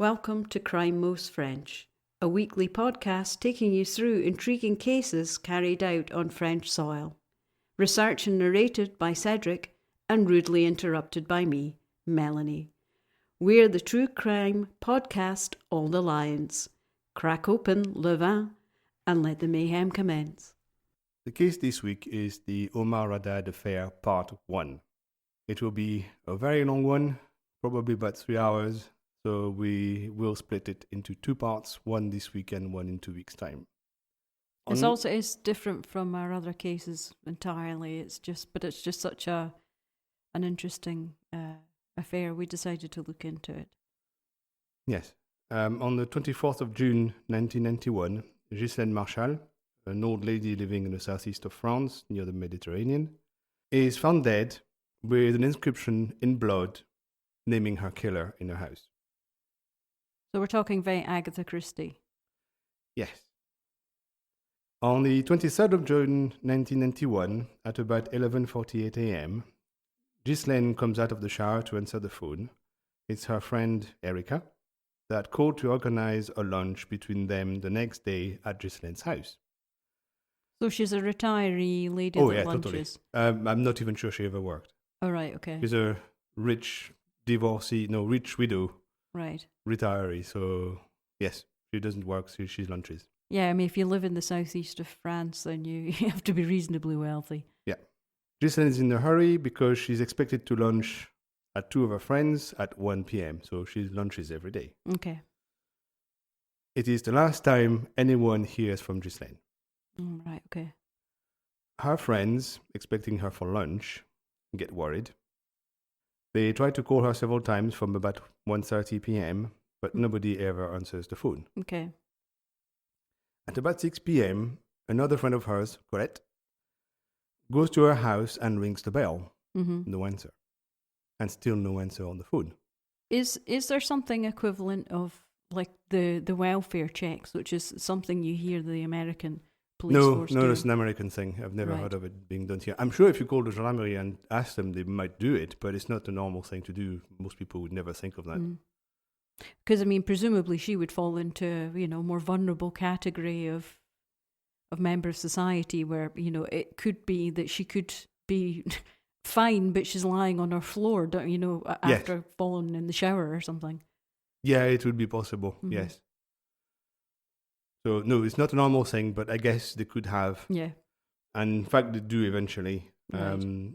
Welcome to Crime Most French, a weekly podcast taking you through intriguing cases carried out on French soil. Researched and narrated by Cedric and rudely interrupted by me, Melanie. We're the true crime podcast All the Lions. Crack open le vin and let the mayhem commence. The case this week is the Omar Raddad affair part 1. It will be a very long one, probably about 3 hours, so we will split it into 2 parts, one this week and one in 2 weeks' time. It's different from our other cases entirely. It's just such an interesting affair. We decided to look into it. Yes. On the 24th of June 1991, Ghislaine Marchal, an old lady living in the southeast of France near the Mediterranean, is found dead with an inscription in blood naming her killer in her house. So we're talking very Agatha Christie. Yes. On the 23rd of June 1991, at about 11:48 a.m., Ghislaine comes out of the shower to answer the phone. It's her friend Erica that called to organize a lunch between them the next day at Ghislaine's house. So she's a retiree lady Oh, that yeah, lunches. totally. I'm not even sure she ever worked. Oh, right, okay. She's a rich widow, Right. retiree. So, yes, she doesn't work, so she lunches. Yeah, I mean, if you live in the southeast of France, then you have to be reasonably wealthy. Yeah. Ghislaine is in a hurry because she's expected to lunch at 2 of her friends at 1 p.m., so she lunches every day. Okay. It is the last time anyone hears from Ghislaine. Right, okay. Her friends, expecting her for lunch, get worried. They try to call her several times from about 1:30 p.m., but nobody ever answers the phone. Okay. At about 6 p.m., another friend of hers, Colette, goes to her house and rings the bell. Mm-hmm. No answer. And still no answer on the phone. Is there something equivalent of like the welfare checks, which is something you hear the American police force do? No, it's an American thing. I've never heard of it being done here. I'm sure if you call the gendarmerie and ask them, they might do it, but it's not the normal thing to do. Most people would never think of that. Because, I mean, presumably she would fall into, more vulnerable category of member of society where, it could be that she could be fine, but she's lying on her floor, after falling in the shower or something. Yeah, it would be possible, yes. So, no, it's not a normal thing, but I guess they could have. Yeah. And in fact, they do eventually. Right.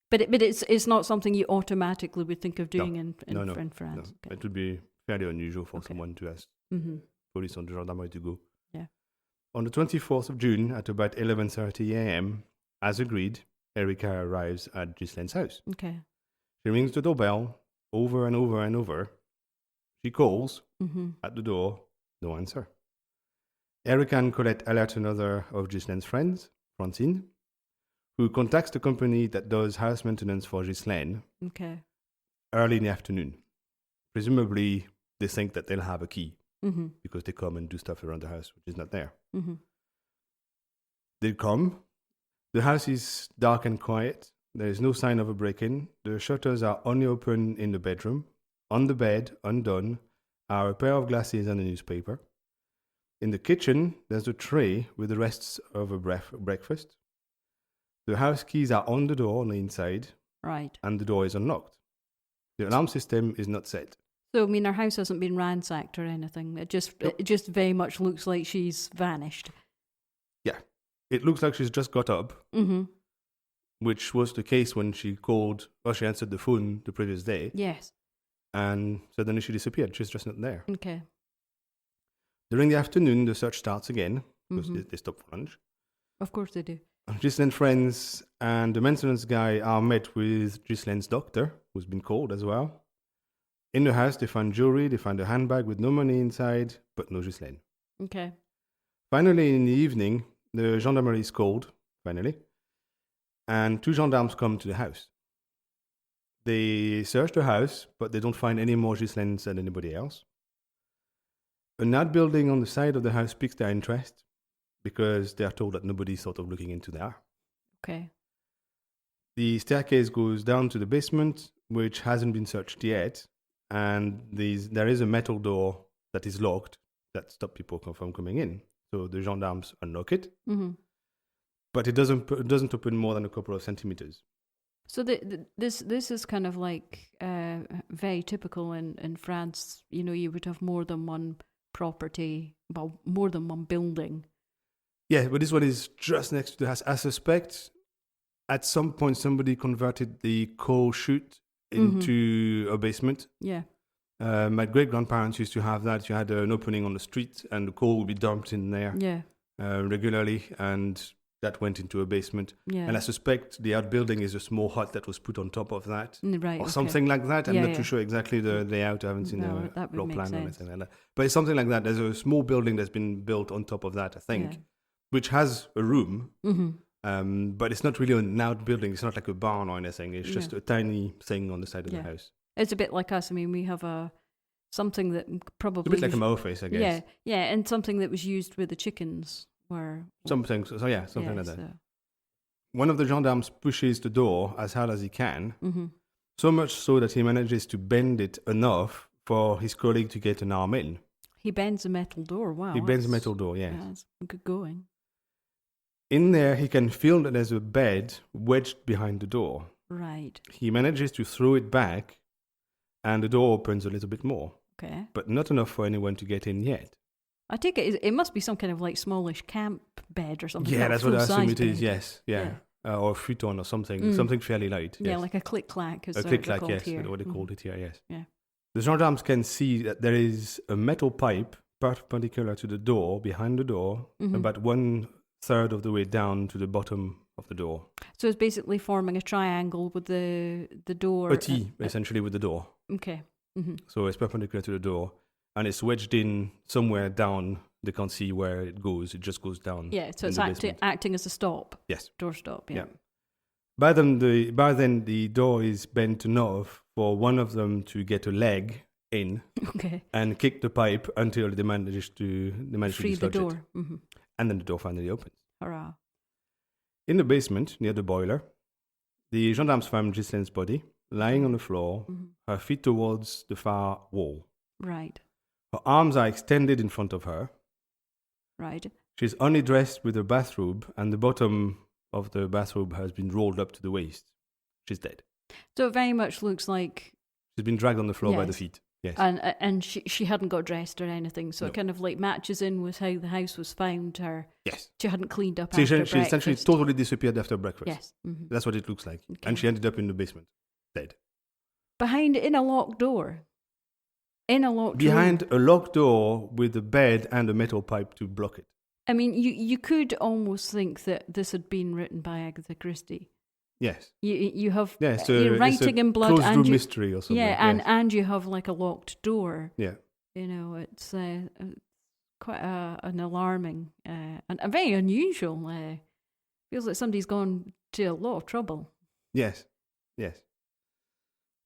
But it's not something you automatically would think of doing in France. No. Okay. It would be fairly unusual for someone to ask police or the gendarmerie to go. Yeah. On the 24th of June at about 11:30 a.m., as agreed, Erica arrives at Ghislaine's house. Okay. She rings the doorbell over and over and over. She calls at the door, no answer. Erica and Colette alert another of Ghislaine's friends, Francine, who contacts the company that does house maintenance for Ghislaine early in the afternoon. Presumably, they think that they'll have a key because they come and do stuff around the house, which is not there. They come. The house is dark and quiet. There is no sign of a break-in. The shutters are only open in the bedroom. On the bed, undone, are a pair of glasses and a newspaper. In the kitchen, there's a tray with the rests of a breakfast. The house keys are on the door on the inside. Right. And the door is unlocked. The alarm system is not set. So, I mean, her house hasn't been ransacked or anything. It just very much looks like she's vanished. Yeah. It looks like she's just got up, which was the case when she answered the phone the previous day. Yes. And suddenly she disappeared. She's just not there. Okay. During the afternoon, the search starts again, because they stop for lunch. Of course they do. Ghislaine's friends and the maintenance guy are met with Ghislaine's doctor, who's been called as well. In the house, they find jewelry, they find a handbag with no money inside, but no Ghislaine. Okay. Finally, in the evening, the gendarmerie is called, and 2 gendarmes come to the house. They search the house, but they don't find any more Ghislaines than anybody else. An outbuilding on the side of the house piques their interest because they are told that nobody's sort of looking into there. Okay. The staircase goes down to the basement, which hasn't been searched yet, and there is a metal door that is locked that stops people from coming in. So the gendarmes unlock it, but it doesn't open more than a couple of centimeters. So this is kind of like very typical in France. You know, you would have more than one property, well, more than one building. Yeah, but this one is just next to the house. I suspect at some point somebody converted the coal chute into a basement. Yeah. My great-grandparents used to have that. You had an opening on the street and the coal would be dumped in there regularly, and that went into a basement. Yeah. And I suspect the outbuilding is a small hut that was put on top of that. Right, or something like that. I'm not too sure exactly the layout. I haven't seen the floor plan or anything like that. But it's something like that. There's a small building that's been built on top of that, I think, which has a room. But it's not really an outbuilding. It's not like a barn or anything. It's just a tiny thing on the side of the house. It's a bit like us. I mean, we have something that probably... It's a bit like a mole face, I guess. Yeah, and something that was used with the chickens. Something like that. One of the gendarmes pushes the door as hard as he can, so much so that he manages to bend it enough for his colleague to get an arm in. He bends a metal door, wow. He bends a metal door, yes. Yeah, that's good going. In there, he can feel that there's a bed wedged behind the door. Right. He manages to throw it back, and the door opens a little bit more. Okay. But not enough for anyone to get in yet. I take it must be some kind of like smallish camp bed or something. Yeah, that's what I assume it is, bed. Yes. Yeah. Or a futon or something. Something fairly light. Yeah, Yes. like a click-clack. A click-clack, yes. Here. What they called it here, yes. Yeah. The gendarmes can see that there is a metal pipe perpendicular to the door, behind the door, about 1/3 of the way down to the bottom of the door. So it's basically forming a triangle with the door. A T, essentially, with the door. Okay. So it's perpendicular to the door, and it's wedged in somewhere down. They can't see where it goes. It just goes down. Yeah, so it's acting as a stop. Yes. Door stop, yeah. By then, the door is bent enough for one of them to get a leg in and kick the pipe until they manage to free the door. It. And then the door finally opens. Hurrah. In the basement, near the boiler, the gendarmes found Ghislaine's body lying on the floor, her feet towards the far wall. Right. Her arms are extended in front of her. Right. She's only dressed with a bathrobe, and the bottom of the bathrobe has been rolled up to the waist. She's dead. So it very much looks like... She's been dragged on the floor by the feet. Yes. And she hadn't got dressed or anything, so it kind of like matches in with how the house was found. Yes. She hadn't cleaned up after breakfast. She essentially totally disappeared after breakfast. Yes. That's what it looks like. Okay. And she ended up in the basement, dead. In a locked door? Behind a locked door with a bed and a metal pipe to block it. I mean, you could almost think that this had been written by Agatha Christie. Yes. You have you're writing in blood and mystery or something. Yeah, and you have like a locked door. Yeah. You know, it's quite an alarming and a very unusual. Feels like somebody's gone to a lot of trouble. Yes.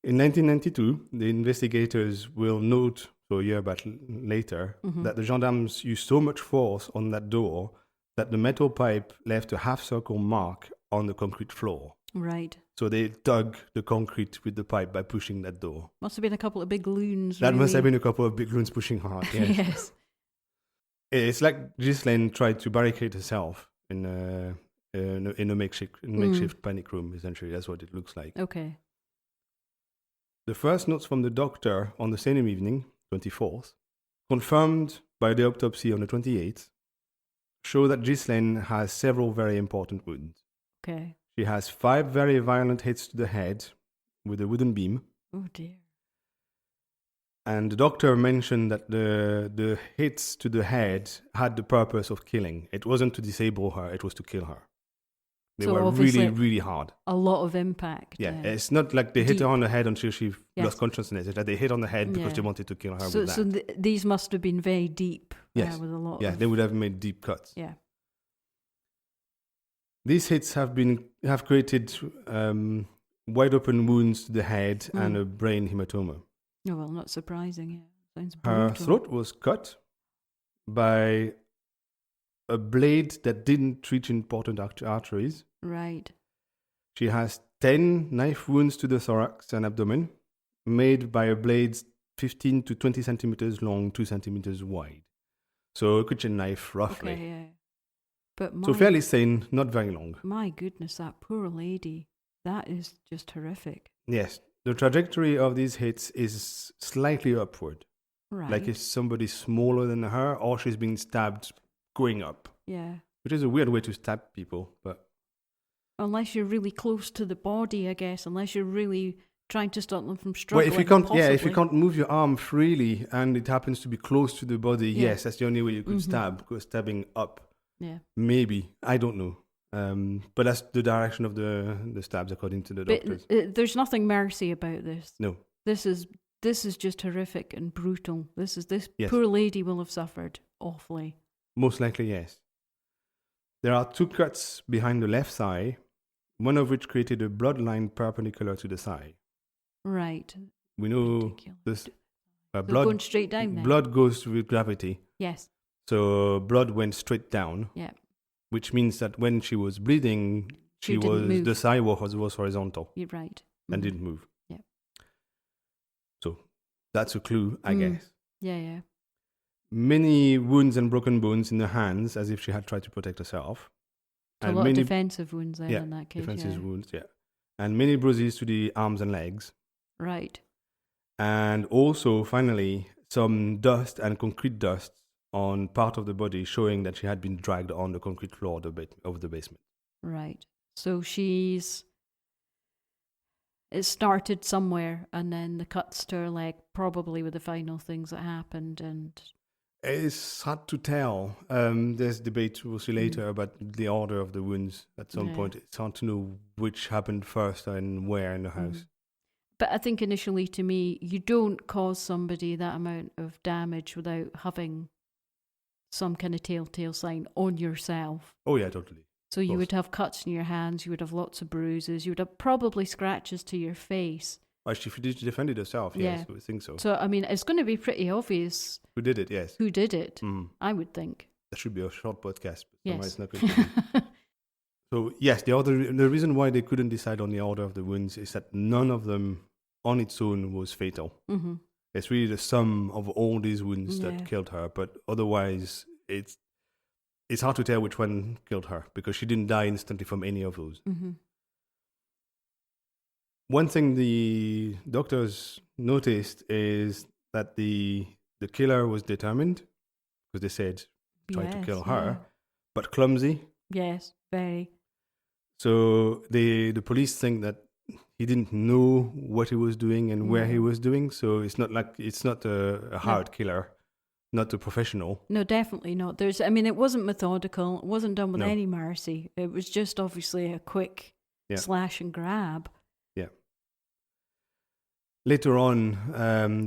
In 1992, the investigators will note, so a year back later, that the gendarmes used so much force on that door that the metal pipe left a half-circle mark on the concrete floor. Right. So they dug the concrete with the pipe by pushing that door. Must have been a couple of big loons. That must have been a couple of big loons pushing hard, yes. Yes. It's like Ghislaine tried to barricade herself in a makeshift panic room, essentially. That's what it looks like. Okay. The first notes from the doctor on the same evening, 24th, confirmed by the autopsy on the 28th, show that Ghislaine has several very important wounds. Okay. She has 5 very violent hits to the head with a wooden beam. Oh dear. And the doctor mentioned that the hits to the head had the purpose of killing. It wasn't to disable her, it was to kill her. They were really, really hard. A lot of impact. Yeah, it's not like they hit her on the head until she lost consciousness. It's like they hit on the head because they wanted to kill her with that. So these must have been very deep. Yes. With a lot they would have made deep cuts. Yeah. These hits have created wide open wounds to the head and a brain hematoma. Oh, well, not surprising. Yeah. Sounds brutal. Her throat was cut by a blade that didn't reach important arteries. Right. She has 10 knife wounds to the thorax and abdomen, made by a blade 15 to 20 centimeters long, 2 centimeters wide. So a kitchen knife, roughly. Okay, yeah. But So fairly thin, not very long. My goodness, that poor lady. That is just horrific. Yes. The trajectory of these hits is slightly upward. Right. Like if somebody's smaller than her or she's being stabbed going up. Yeah. Which is a weird way to stab people, but... Unless you're really close to the body, I guess. Unless you're really trying to stop them from struggling. Well, if you can't move your arm freely and it happens to be close to the body, yes, that's the only way you could stab, because stabbing up, maybe, I don't know. But that's the direction of the stabs, according to the doctors. There's nothing mercy about this. No. This is just horrific and brutal. This Yes. Poor lady will have suffered awfully. Most likely, yes. There are 2 cuts behind the left thigh, one of which created a bloodline perpendicular to the thigh. Right. We know this blood going straight down then? Blood goes with gravity. Yes. So blood went straight down. Yeah. Which means that when she was bleeding, the thigh was horizontal. You're right. And didn't move. Yeah. So that's a clue, I guess. Yeah. Many wounds and broken bones in the hands, as if she had tried to protect herself. A lot of defensive wounds then in that case. Defensive wounds, yeah. And many bruises to the arms and legs. Right. And also, finally, some dust and concrete dust on part of the body, showing that she had been dragged on the concrete floor of the basement. Right. So it started somewhere, and then the cuts to her leg probably were the final things that happened. And it's hard to tell. There's debate, we'll see later, about the order of the wounds. At some point, it's hard to know which happened first and where in the house. But I think initially, to me, you don't cause somebody that amount of damage without having some kind of telltale sign on yourself. Oh, yeah, totally. So you would have cuts in your hands, you would have lots of bruises, you would have probably scratches to your face. Well, she defended herself, yes, I think so. So, I mean, it's going to be pretty obvious. Who did it, yes. Who did it, I would think. That should be a short podcast. But yes. It's not going to be. So, yes, the reason why they couldn't decide on the order of the wounds is that none of them on its own was fatal. Mm-hmm. It's really the sum of all these wounds that killed her, but otherwise it's hard to tell which one killed her because she didn't die instantly from any of those. Mm-hmm. One thing the doctors noticed is that the killer was determined, because they said tried to kill her, but clumsy. Yes, very. So the police think that he didn't know what he was doing and where he was doing. So it's not a hard killer, not a professional. No, definitely not. It wasn't methodical. It wasn't done with any mercy. It was just obviously a quick slash and grab. Yeah. Later on,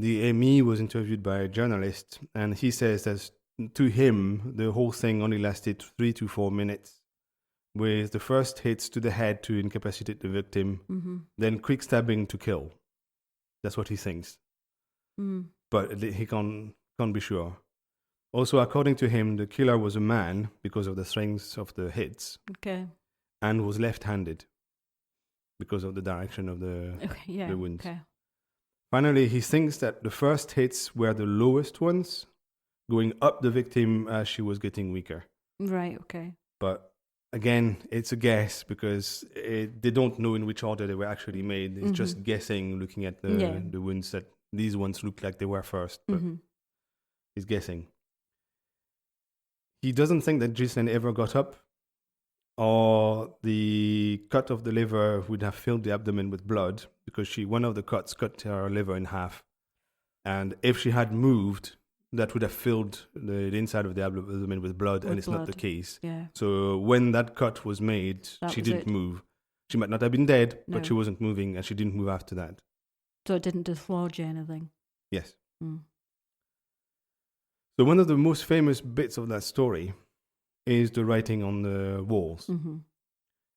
the ME was interviewed by a journalist, and he says that to him, the whole thing only lasted 3 to 4 minutes, with the first hits to the head to incapacitate the victim, then quick stabbing to kill. That's what he thinks. But he can't be sure. Also, according to him, the killer was a man because of the strength of the hits. Okay. And was left-handed because of the direction of the wounds. Okay. Finally, he thinks that the first hits were the lowest ones, going up the victim as she was getting weaker. Right, okay. But again, it's a guess because they don't know in which order they were actually made. It's just guessing, looking at the wounds, that these ones look like they were first, but he's guessing. He doesn't think that Ghislaine ever got up, or the cut of the liver would have filled the abdomen with blood, because one of the cuts cut her liver in half. And if she had moved, that would have filled the inside of the abdomen with blood, and it's not the case. Yeah. So when that cut was made, she didn't move. She might not have been dead, but she wasn't moving, and she didn't move after that. So it didn't dislodge anything? Yes. So one of the most famous bits of that story is the writing on the walls.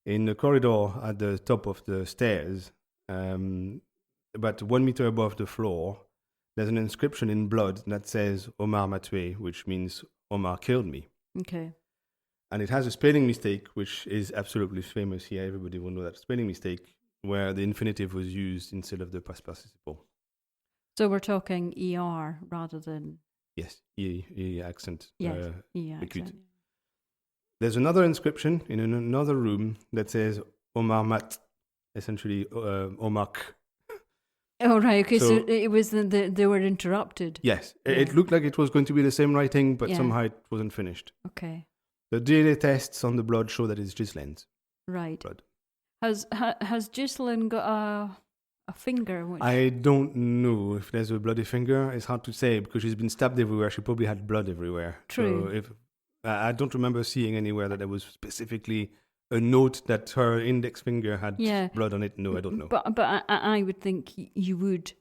In the corridor at the top of the stairs, about 1 meter above the floor, there's an inscription in blood that says Omar m'a tué, which means Omar killed me. Okay. And it has a spelling mistake, which is absolutely famous here. Everybody will know that spelling mistake, where the infinitive was used instead of the past participle. So we're talking ER rather than... Yes, E accent. Yes, E accent. Acute. There's another inscription in another room that says Omar Mat, essentially Omak. Oh, right, okay, so it was they were interrupted. Yes, it looked like it was going to be the same writing, but somehow it wasn't finished. Okay. The DNA tests on the blood show that it's Ghislaine's blood. Has Ghislaine got a finger? I don't know if there's a bloody finger. It's hard to say because she's been stabbed everywhere. She probably had blood everywhere. True. So I don't remember seeing anywhere that there was specifically a note that her index finger had blood on it. No, I don't know. But I would think you would.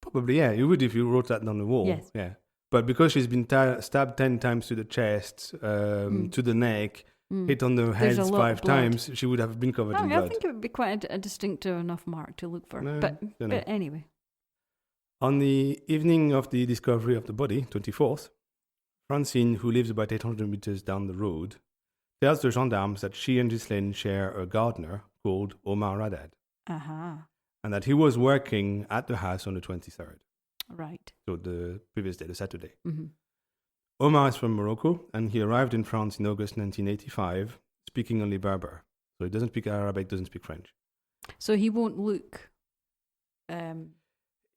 Probably, yeah. You would if you wrote that on the wall. Yes. Yeah. But because she's been stabbed 10 times to the chest, to the neck, hit on the head 5 times, she would have been covered in blood. I think it would be quite a distinctive enough mark to look for. No, but anyway. On the evening of the discovery of the body, 24th, Francine, who lives about 800 meters down the road, tells the gendarmes that she and Ghislaine share a gardener called Omar Raddad. And that he was working at the house on the 23rd. Right. So the previous day, the Saturday. Mm-hmm. Omar is from Morocco, and he arrived in France in August 1985, speaking only Berber. So he doesn't speak Arabic, doesn't speak French. So he won't look...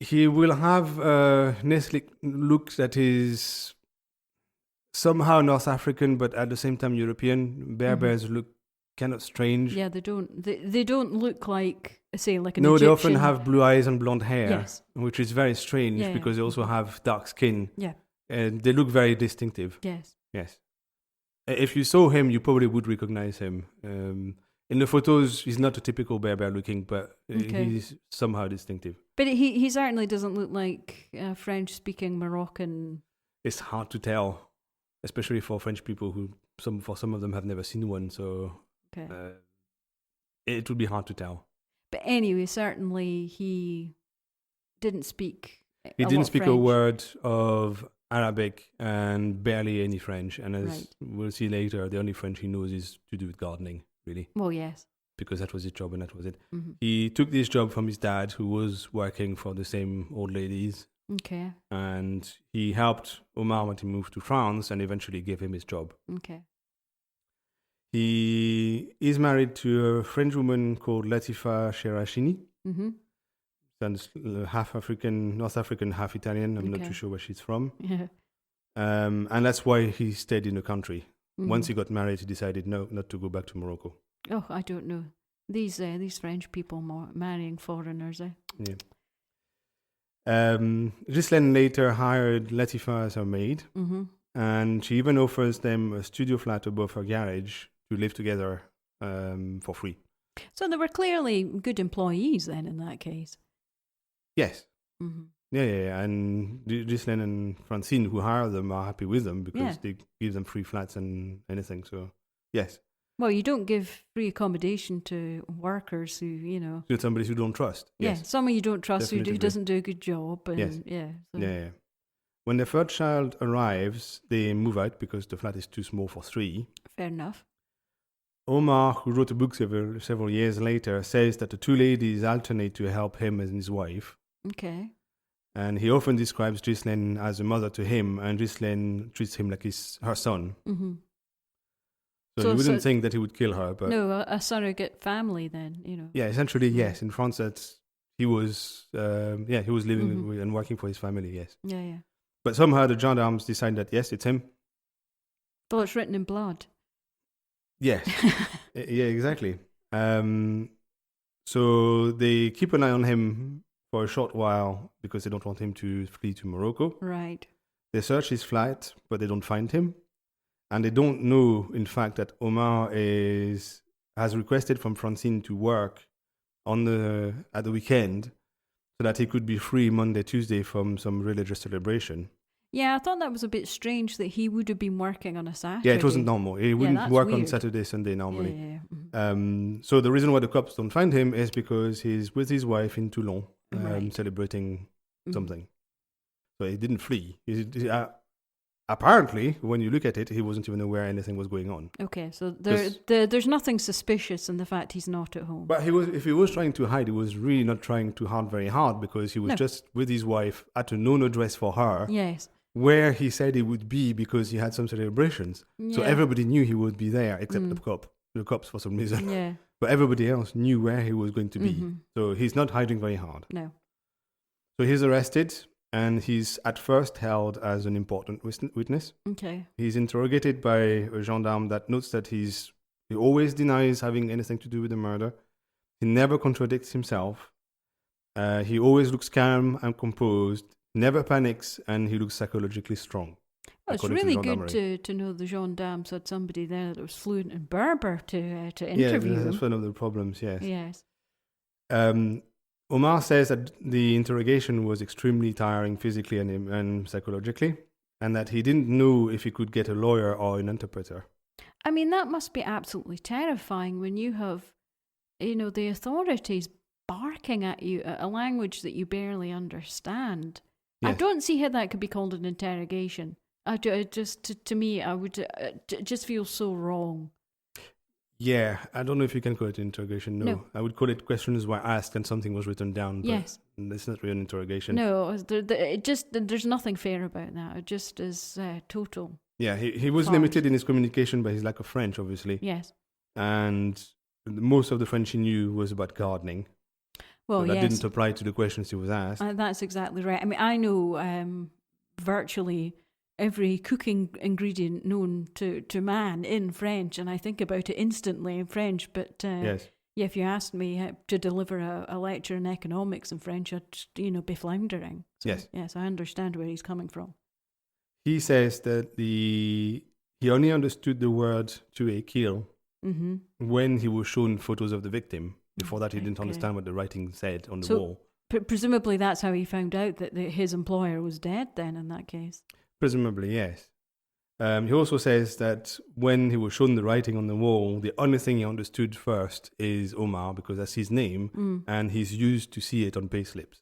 He will have a look that is somehow North African, but at the same time European. Berbers look kind of strange. Yeah, they don't look like, say, like an No, Egyptian. they often have blue eyes and blonde hair, yes. which is very strange because they also have dark skin. Yeah. And they look very distinctive. Yes. Yes. If you saw him, you probably would recognize him. In the photos, he's not a typical Berber looking, but he's somehow distinctive. But he certainly doesn't look like a French-speaking Moroccan. It's hard to tell, especially for French people who, for some of them, have never seen one. So it would be hard to tell. But anyway, certainly he didn't speak. He didn't speak a word of Arabic and barely any French. And as we'll see later, the only French he knows is to do with gardening, really. Well, yes. Because that was his job and that was it. Mm-hmm. He took this job from his dad, who was working for the same old ladies. Okay. And he helped Omar when he moved to France and eventually gave him his job. Okay. He is married to a French woman called Latifa Cherachini. Mm-hmm. Sounds half African, North African, half Italian. I'm not too sure where she's from. Yeah. And that's why he stayed in the country. Mm-hmm. Once he got married, he decided not to go back to Morocco. Oh, I don't know. These French people marrying foreigners, Yeah. Ghislaine later hired Latifa as her maid, and she even offers them a studio flat above her garage to live together for free. So they were clearly good employees then in that case. Yes. Mm-hmm. Yeah. And Ghislaine and Francine, who hire them, are happy with them because they give them free flats and anything. So, yes. Well, you don't give free accommodation to workers who, to somebody who don't trust. Yeah, yes. someone you don't trust who Definitely. doesn't do a good job. And, yes. Yeah. So. Yeah. When the third child arrives, they move out because the flat is too small for 3. Fair enough. Omar, who wrote a book several years later, says that the 2 ladies alternate to help him and his wife. Okay. And he often describes Ghislaine as a mother to him, and Ghislaine treats him like her son. Mm-hmm. So you wouldn't think that he would kill her, but no, a surrogate family then, Yeah, essentially, yes. In France, he was living and working for his family. Yes. Yeah. But somehow the gendarmes decide that yes, it's him. Though it's written in blood. Yes. Yeah, exactly. So they keep an eye on him for a short while because they don't want him to flee to Morocco. Right. They search his flat, but they don't find him. And they don't know, in fact, that Omar has requested from Francine to work at the weekend so that he could be free Monday, Tuesday from some religious celebration. Yeah, I thought that was a bit strange that he would have been working on a Saturday. Yeah, it wasn't normal. He wouldn't work weird. on Saturday, Sunday normally. Yeah. Mm-hmm. So the reason why the cops don't find him is because he's with his wife in Toulon celebrating something. So he didn't flee. apparently, when you look at it, he wasn't even aware anything was going on. Okay, so there's nothing suspicious in the fact he's not at home. But if he was trying to hide, he was really not trying to hide very hard, because he was just with his wife at a known address for her. Yes. Where he said he would be because he had some celebrations. Yeah. So everybody knew he would be there, except the cops for some reason. Yeah. But everybody else knew where he was going to be. So he's not hiding very hard. No. So he's arrested, and he's at first held as an important witness. Okay. He's interrogated by a gendarme that notes that he always denies having anything to do with the murder. He never contradicts himself. He always looks calm and composed, never panics, and he looks psychologically strong. Well, it's really good to know the gendarmes had somebody there that was fluent in Berber to interview them. Yeah, that's one of the problems, yes. Yes. Omar says that the interrogation was extremely tiring physically and psychologically, and that he didn't know if he could get a lawyer or an interpreter. I mean, that must be absolutely terrifying when you have, the authorities barking at you a language that you barely understand. Yes. I don't see how that could be called an interrogation. To me, I would it just feel so wrong. Yeah, I don't know if you can call it interrogation. No. I would call it questions were asked and something was written down. But yes, it's not really an interrogation. No, there's nothing fair about that. It just is total. Yeah, he was limited in his communication by his lack of French, obviously. Yes, and most of the French he knew was about gardening. Well, that didn't apply to the questions he was asked. That's exactly right. I mean, I know virtually every cooking ingredient known to man in French, and I think about it instantly in French. But if you asked me to deliver a lecture in economics in French, I'd be floundering. So, yes, I understand where he's coming from. He says that he only understood the word tuer, kill, when he was shown photos of the victim. Before that, he didn't understand what the writing said on the wall. Presumably, that's how he found out that his employer was dead. Then, in that case. Presumably, yes. He also says that when he was shown the writing on the wall, the only thing he understood first is Omar, because that's his name, and he's used to see it on payslips.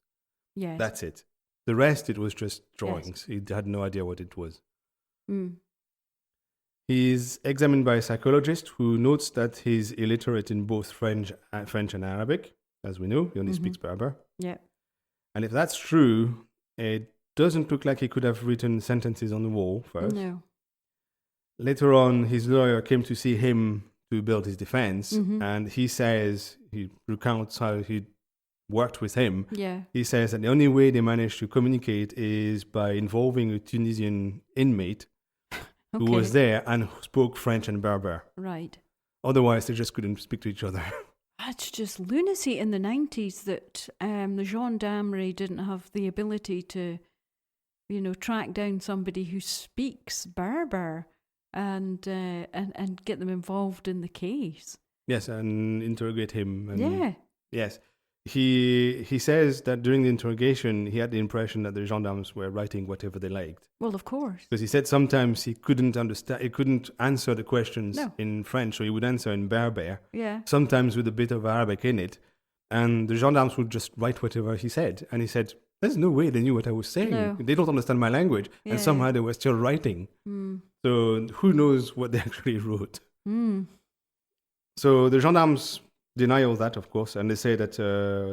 Yes. That's it. The rest, it was just drawings. Yes. He had no idea what it was. He's examined by a psychologist who notes that he's illiterate in both French and Arabic. As we know, he only speaks Berber. Yeah. And if that's true, it doesn't look like he could have written sentences on the wall first. No. Later on, his lawyer came to see him to build his defense, and he recounts how he worked with him. Yeah. He says that the only way they managed to communicate is by involving a Tunisian inmate who was there and who spoke French and Berber. Right. Otherwise, they just couldn't speak to each other. That's just lunacy in the 90s that the gendarmerie didn't have the ability to, track down somebody who speaks Berber and get them involved in the case. Yes, and interrogate him. Yeah. Yes. He says that during the interrogation, he had the impression that the gendarmes were writing whatever they liked. Well, of course. Because he said sometimes he couldn't answer the questions in French, so he would answer in Berber. Yeah. Sometimes with a bit of Arabic in it. And the gendarmes would just write whatever he said. And he said, there's no way they knew what I was saying. No. They don't understand my language. Yeah. And somehow they were still writing. So who knows what they actually wrote. So the gendarmes deny all that, of course, and they say that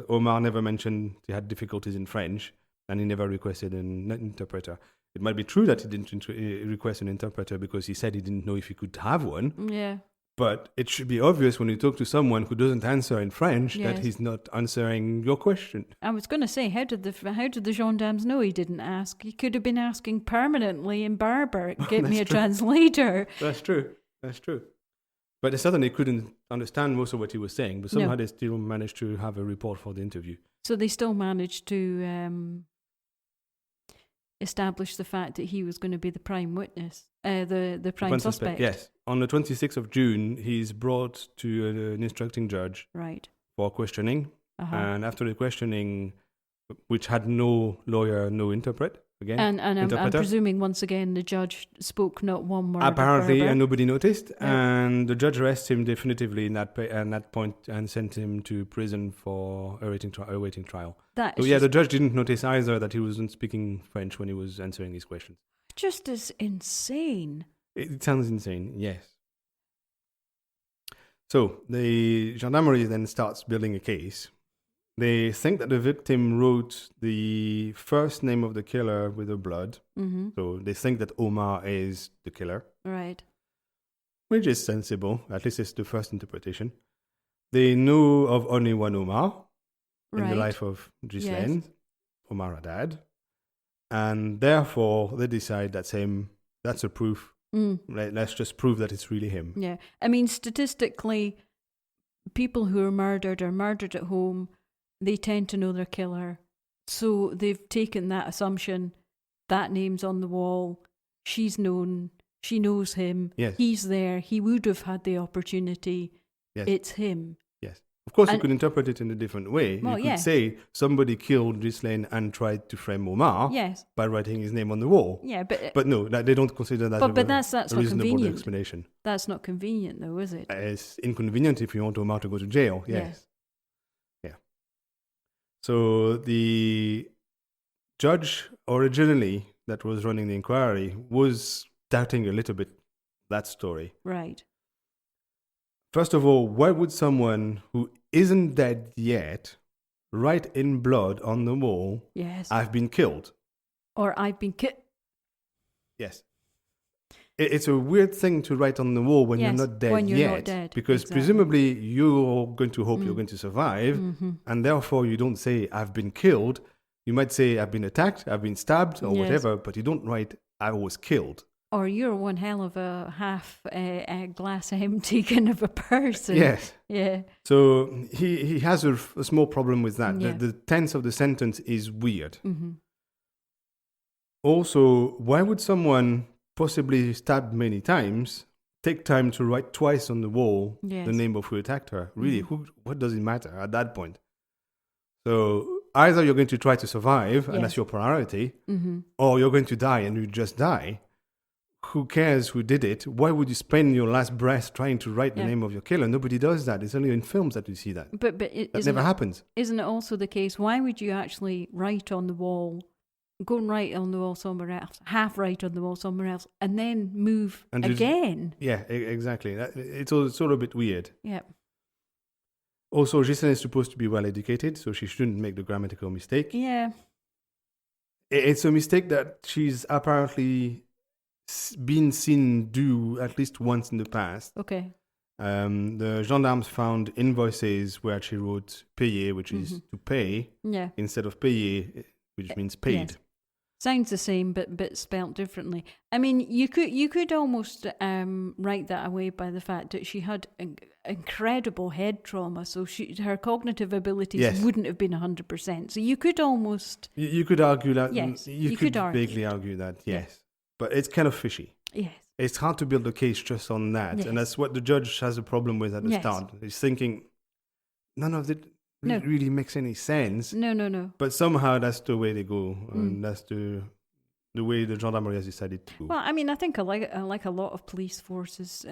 Omar never mentioned he had difficulties in French, and he never requested an interpreter. It might be true that he didn't request an interpreter because he said he didn't know if he could have one. Yeah. But it should be obvious when you talk to someone who doesn't answer in French that he's not answering your question. I was going to say, how did the gendarmes know he didn't ask? He could have been asking permanently in Berber. Get me a translator. That's true. But they certainly couldn't understand most of what he was saying, but somehow they still managed to have a report for the interview. So they still managed to establish the fact that he was going to be the prime witness, the prime suspect. Yes. On the 26th of June, he's brought to an instructing judge for questioning. And after the questioning, which had no lawyer, no interpret, again. And I'm presuming once again the judge spoke not one word. Apparently, and nobody noticed. Yeah. And the judge arrested him definitively at that point and sent him to prison for awaiting trial. The judge didn't notice either that he wasn't speaking French when he was answering his questions. just is insane. It sounds insane, yes. So the gendarmerie then starts building a case. They think that the victim wrote the first name of the killer with her blood. Mm-hmm. So they think that Omar is the killer. Right. Which is sensible. At least it's the first interpretation. They know of only one Omar in the life of Ghislaine, yes. Omar Raddad. And therefore, they decide that's him. That's a proof. Let's just prove that it's really him. Yeah. I mean, statistically, people who are murdered at home. They tend to know their killer. So they've taken that assumption. That name's on the wall. She's known. She knows him. Yes. He's there. He would have had the opportunity. Yes. It's him. Yes. Of course, you could interpret it in a different way. Well, you could say somebody killed Ghislaine and tried to frame Omar by writing his name on the wall. Yeah, but no, they don't consider that but that's a not reasonable convenient. explanation. That's not convenient, though, is it? It's inconvenient if you want Omar to go to jail, yes. Yeah. So the judge originally that was running the inquiry was doubting a little bit that story. Right. First of all, why would someone who isn't dead yet write in blood on the wall, yes, I've been killed? Or I've been killed. Yes. It's a weird thing to write on the wall when you're not dead when you're yet. Not dead. Because presumably you're going to hope you're going to survive, and therefore you don't say, I've been killed. You might say, I've been attacked, I've been stabbed, or whatever, but you don't write, I was killed. Or you're one hell of a half glass empty kind of a person. Yes. Yeah. So he has a small problem with that. Yeah. The tense of the sentence is weird. Mm-hmm. Also, why would someone possibly stabbed many times take time to write twice on the wall the name of who attacked her? Really, what does it matter at that point? So either you're going to try to survive, and that's your priority, or you're going to die and you just die. Who cares who did it? Why would you spend your last breath trying to write the name of your killer? Nobody does that. It's only in films that you see that. But that never happens. Isn't it also the case? Why would you actually write on the wall, go and write on the wall somewhere else, half write on the wall somewhere else, and then move again? Yeah, exactly. It's sort of a bit weird. Yeah. Also, Ghislaine is supposed to be well educated, so she shouldn't make the grammatical mistake. Yeah. It's a mistake that she's apparently been seen do at least once in the past. Okay. The gendarmes found invoices where she wrote payer, which is to pay, instead of payer, which means paid. Yes. Sounds the same, but spelt differently. I mean, you could almost write that away by the fact that she had incredible head trauma, so her cognitive abilities wouldn't have been 100%. So you could almost... You could argue that. Yes, you could vaguely argue that, yes. But it's kind of fishy. Yes. It's hard to build a case just on that. Yes. And that's what the judge has a problem with at the start. He's thinking, none of it really makes any sense. No. But somehow that's the way they go. And that's the way the gendarmerie has decided to go. Well, I mean, I think like a lot of police forces,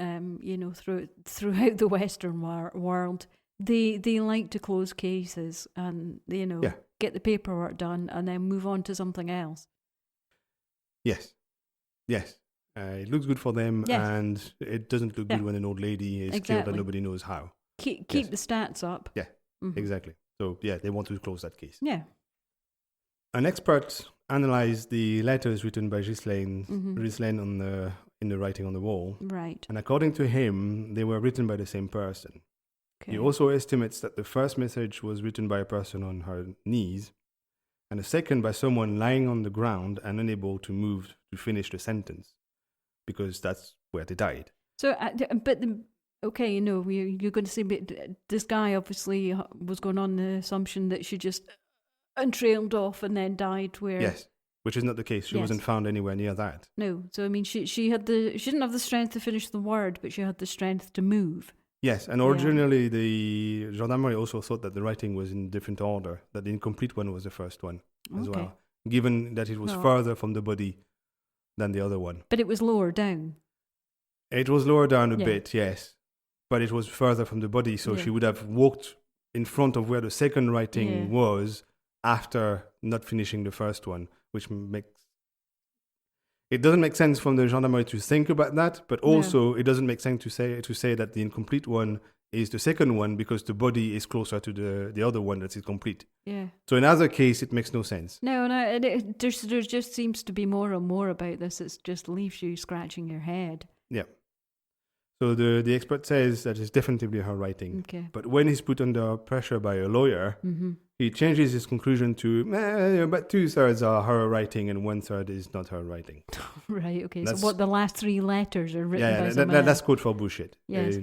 throughout the Western world, they like to close cases and, get the paperwork done and then move on to something else. Yes. It looks good for them, and it doesn't look good when an old lady is killed and nobody knows how. Keep the stats up. Yeah, exactly. So, they want to close that case. Yeah. An expert analyzed the letters written by Ghislaine in the writing on the wall. Right. And according to him, they were written by the same person. Okay. He also estimates that the first message was written by a person on her knees, and the second by someone lying on the ground and unable to move to finish the sentence, because that's where they died. So, you're going to say, but this guy obviously was going on the assumption that she just trailed off and then died where... Yes, which is not the case. She wasn't found anywhere near that. No, so I mean, she didn't have the strength to finish the word, but she had the strength to move. Yes, and originally the gendarmerie also thought that the writing was in different order, that the incomplete one was the first one as well, given that it was further from the body than the other one. But it was lower down. It was lower down a bit, yes, but it was further from the body, so she would have walked in front of where the second writing was after not finishing the first one, which makes... It doesn't make sense from the gendarmerie to think about that, but also it doesn't make sense to say that the incomplete one is the second one because the body is closer to the other one that is complete. Yeah. So in either case, it makes no sense. No, there just seems to be more and more about this. It just leaves you scratching your head. Yeah. So the expert says that it's definitely her writing. Okay. But when he's put under pressure by a lawyer, he changes his conclusion to about 2/3 are her writing and 1/3 is not her writing. Right. Okay. So what the last 3 letters are written by someone else? That's code for bullshit. Yes.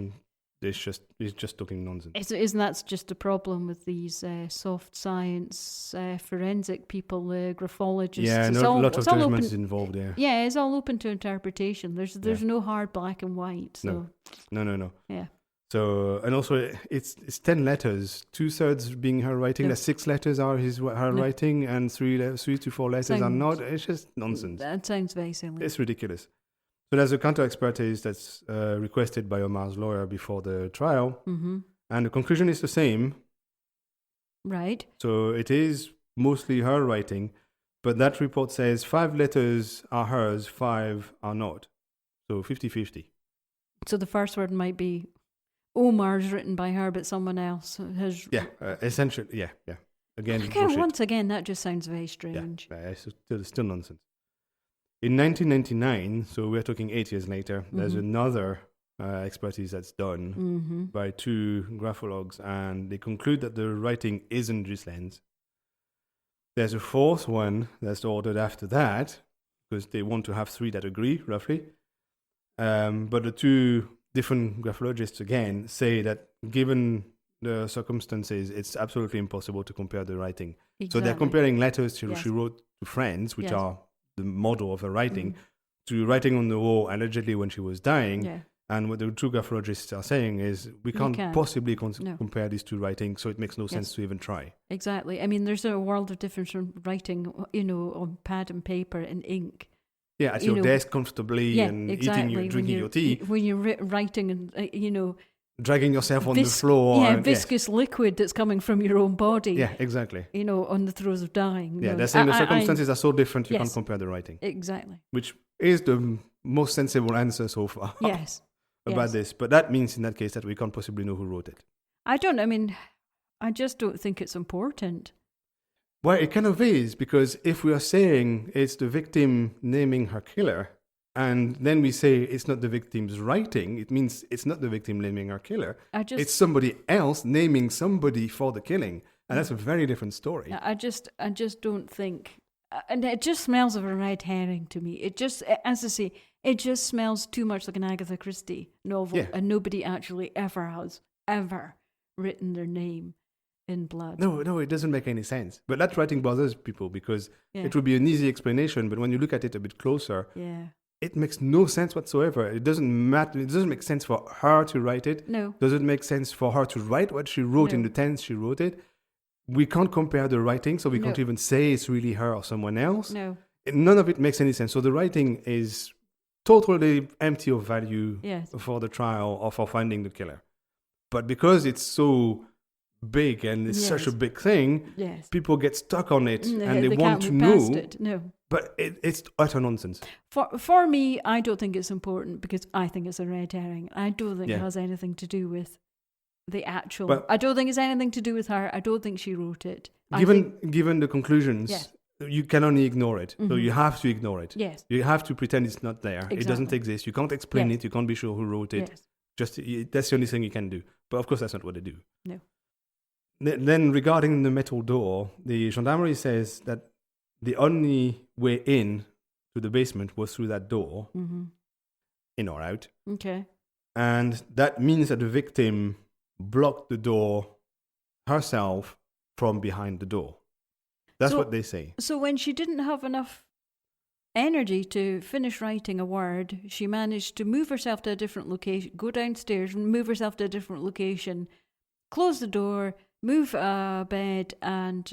It's just talking nonsense. Isn't that just a problem with these soft science forensic people, graphologists? Yeah, lots of judgments involved there. Yeah, it's all open to interpretation. There's no hard black and white. So. No. Yeah. So, and also it's 10 letters, 2/3 being her writing. The 6 letters are her writing, and 3 to 4 letters are not. It's just nonsense. That sounds very silly. It's ridiculous. So there's a counter-expertise that's requested by Omar's lawyer before the trial, and the conclusion is the same. Right. So it is mostly her writing, but that report says 5 letters are hers, 5 are not. So 50-50. So the first word might be Omar's written by her, but someone else has... Yeah, essentially, yeah. Again, once again, that just sounds very strange. Yeah, it's still nonsense. In 1999, so we're talking 8 years later, there's another expertise that's done by 2 graphologues, and they conclude that the writing isn't Ghislaine's. There's a 4th one that's ordered after that, because they want to have 3 that agree, roughly. But the 2 different graphologists, again, say that given the circumstances, it's absolutely impossible to compare the writing. Exactly. So they're comparing letters she wrote to friends, which are the model of her writing, to writing on the wall allegedly when she was dying. Yeah. And what the 2 graphologists are saying is we can't possibly compare these 2 writings, so it makes no sense to even try. Exactly. I mean, there's a world of difference from writing, on pad and paper and ink. Yeah, at your desk comfortably and drinking your tea. When you're writing and, dragging yourself on the floor. Yeah, viscous liquid that's coming from your own body. Yeah, exactly. On the throes of dying. Yeah, they're saying the circumstances are so different you can't compare the writing. Exactly. Which is the most sensible answer so far. Yes. About this. But that means in that case that we can't possibly know who wrote it. I just don't think it's important. Well, it kind of is, because if we are saying it's the victim naming her killer, and then we say it's not the victim's writing, it means it's not the victim naming her killer. It's somebody else naming somebody for the killing. And that's a very different story. I just don't think... And it just smells of a red herring to me. It just, as I say, it just smells too much like an Agatha Christie novel. Yeah. And nobody actually has ever written their name in blood. No, it doesn't make any sense. But that writing bothers people because it would be an easy explanation, but when you look at it a bit closer, it makes no sense whatsoever. It doesn't matter. It doesn't make sense for her to write it. No. Does it make sense for her to write what she wrote in the tense she wrote it? We can't compare the writing, so we can't even say it's really her or someone else. No. None of it makes any sense. So the writing is totally empty of value for the trial or for finding the killer. But because it's so big and it's such a big thing, people get stuck on it and they want to know. No. But it's utter nonsense. For me, I don't think it's important because I think it's a red herring. I don't think it has anything to do with the actual... But I don't think it's anything to do with her. I don't think she wrote it. Given the conclusions, you can only ignore it. So you have to ignore it. Yes. You have to pretend it's not there. Exactly. It doesn't exist. You can't explain it. You can't be sure who wrote it. Yes. Just that's the only thing you can do. But of course, that's not what they do. No. Then regarding the metal door, the gendarmerie says that the only way in to the basement was through that door, in or out. Okay. And that means that the victim blocked the door herself from behind the door. That's what they say. So when she didn't have enough energy to finish writing a word, she managed to move herself to a different location, go downstairs and move herself to a different location, close the door, move a bed and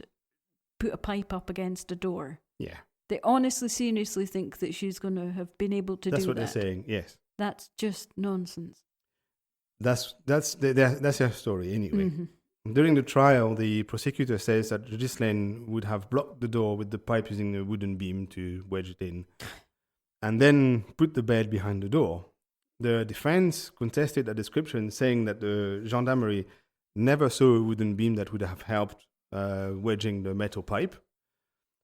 put a pipe up against the door. Yeah. They honestly, seriously think that she's going to have been able to do that. That's what they're saying, yes. That's just nonsense. That's their story anyway. During the trial, the prosecutor says that Ghislaine would have blocked the door with the pipe using a wooden beam to wedge it in. and then put the bed behind the door. The defense contested the description, saying that the gendarmerie never saw a wooden beam that would have helped wedging the metal pipe,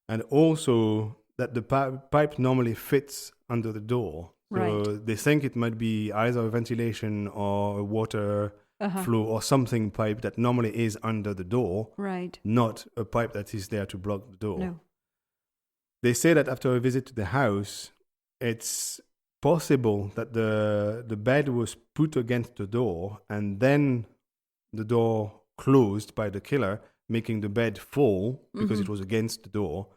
and also that the pipe normally fits under the door. So Right. they think it might be either a ventilation or a water flow or something pipe that normally is under the door, Right. not a pipe that is there to block the door. No. They say that after a visit to the house, it's possible that the bed was put against the door and then the door closed by the killer, making the bed fall because it was against the door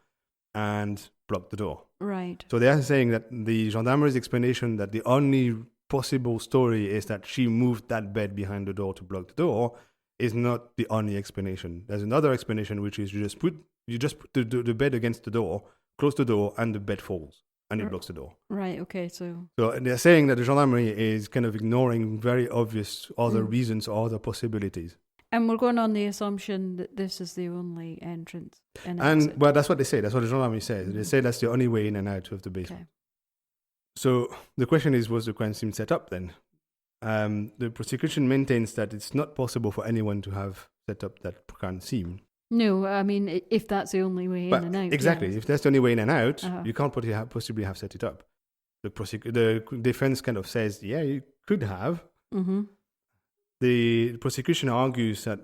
and blocked the door. Right. So they are saying that the gendarmerie's explanation that the only possible story is that she moved that bed behind the door to block the door is not the only explanation. There's another explanation, which is you just put the bed against the door, close the door, and the bed falls and it blocks the door. Right. Okay. So They're saying that the gendarmerie is kind of ignoring very obvious other reasons or other possibilities. And we're going on the assumption that this is the only entrance and And exit. well, that's what they say. That's what the gendarmerie says. They say that's the only way in and out of the basement. Okay. So the question is, was the crime scene set up then? The prosecution maintains that it's not possible for anyone to have set up that crime scene. No, I mean, if that's the only way But in and out. exactly, yes. if that's the only way in and out, Uh-huh. you can't possibly have set it up. The defense kind of says, yeah, you could have. Mm-hmm. The prosecution argues that,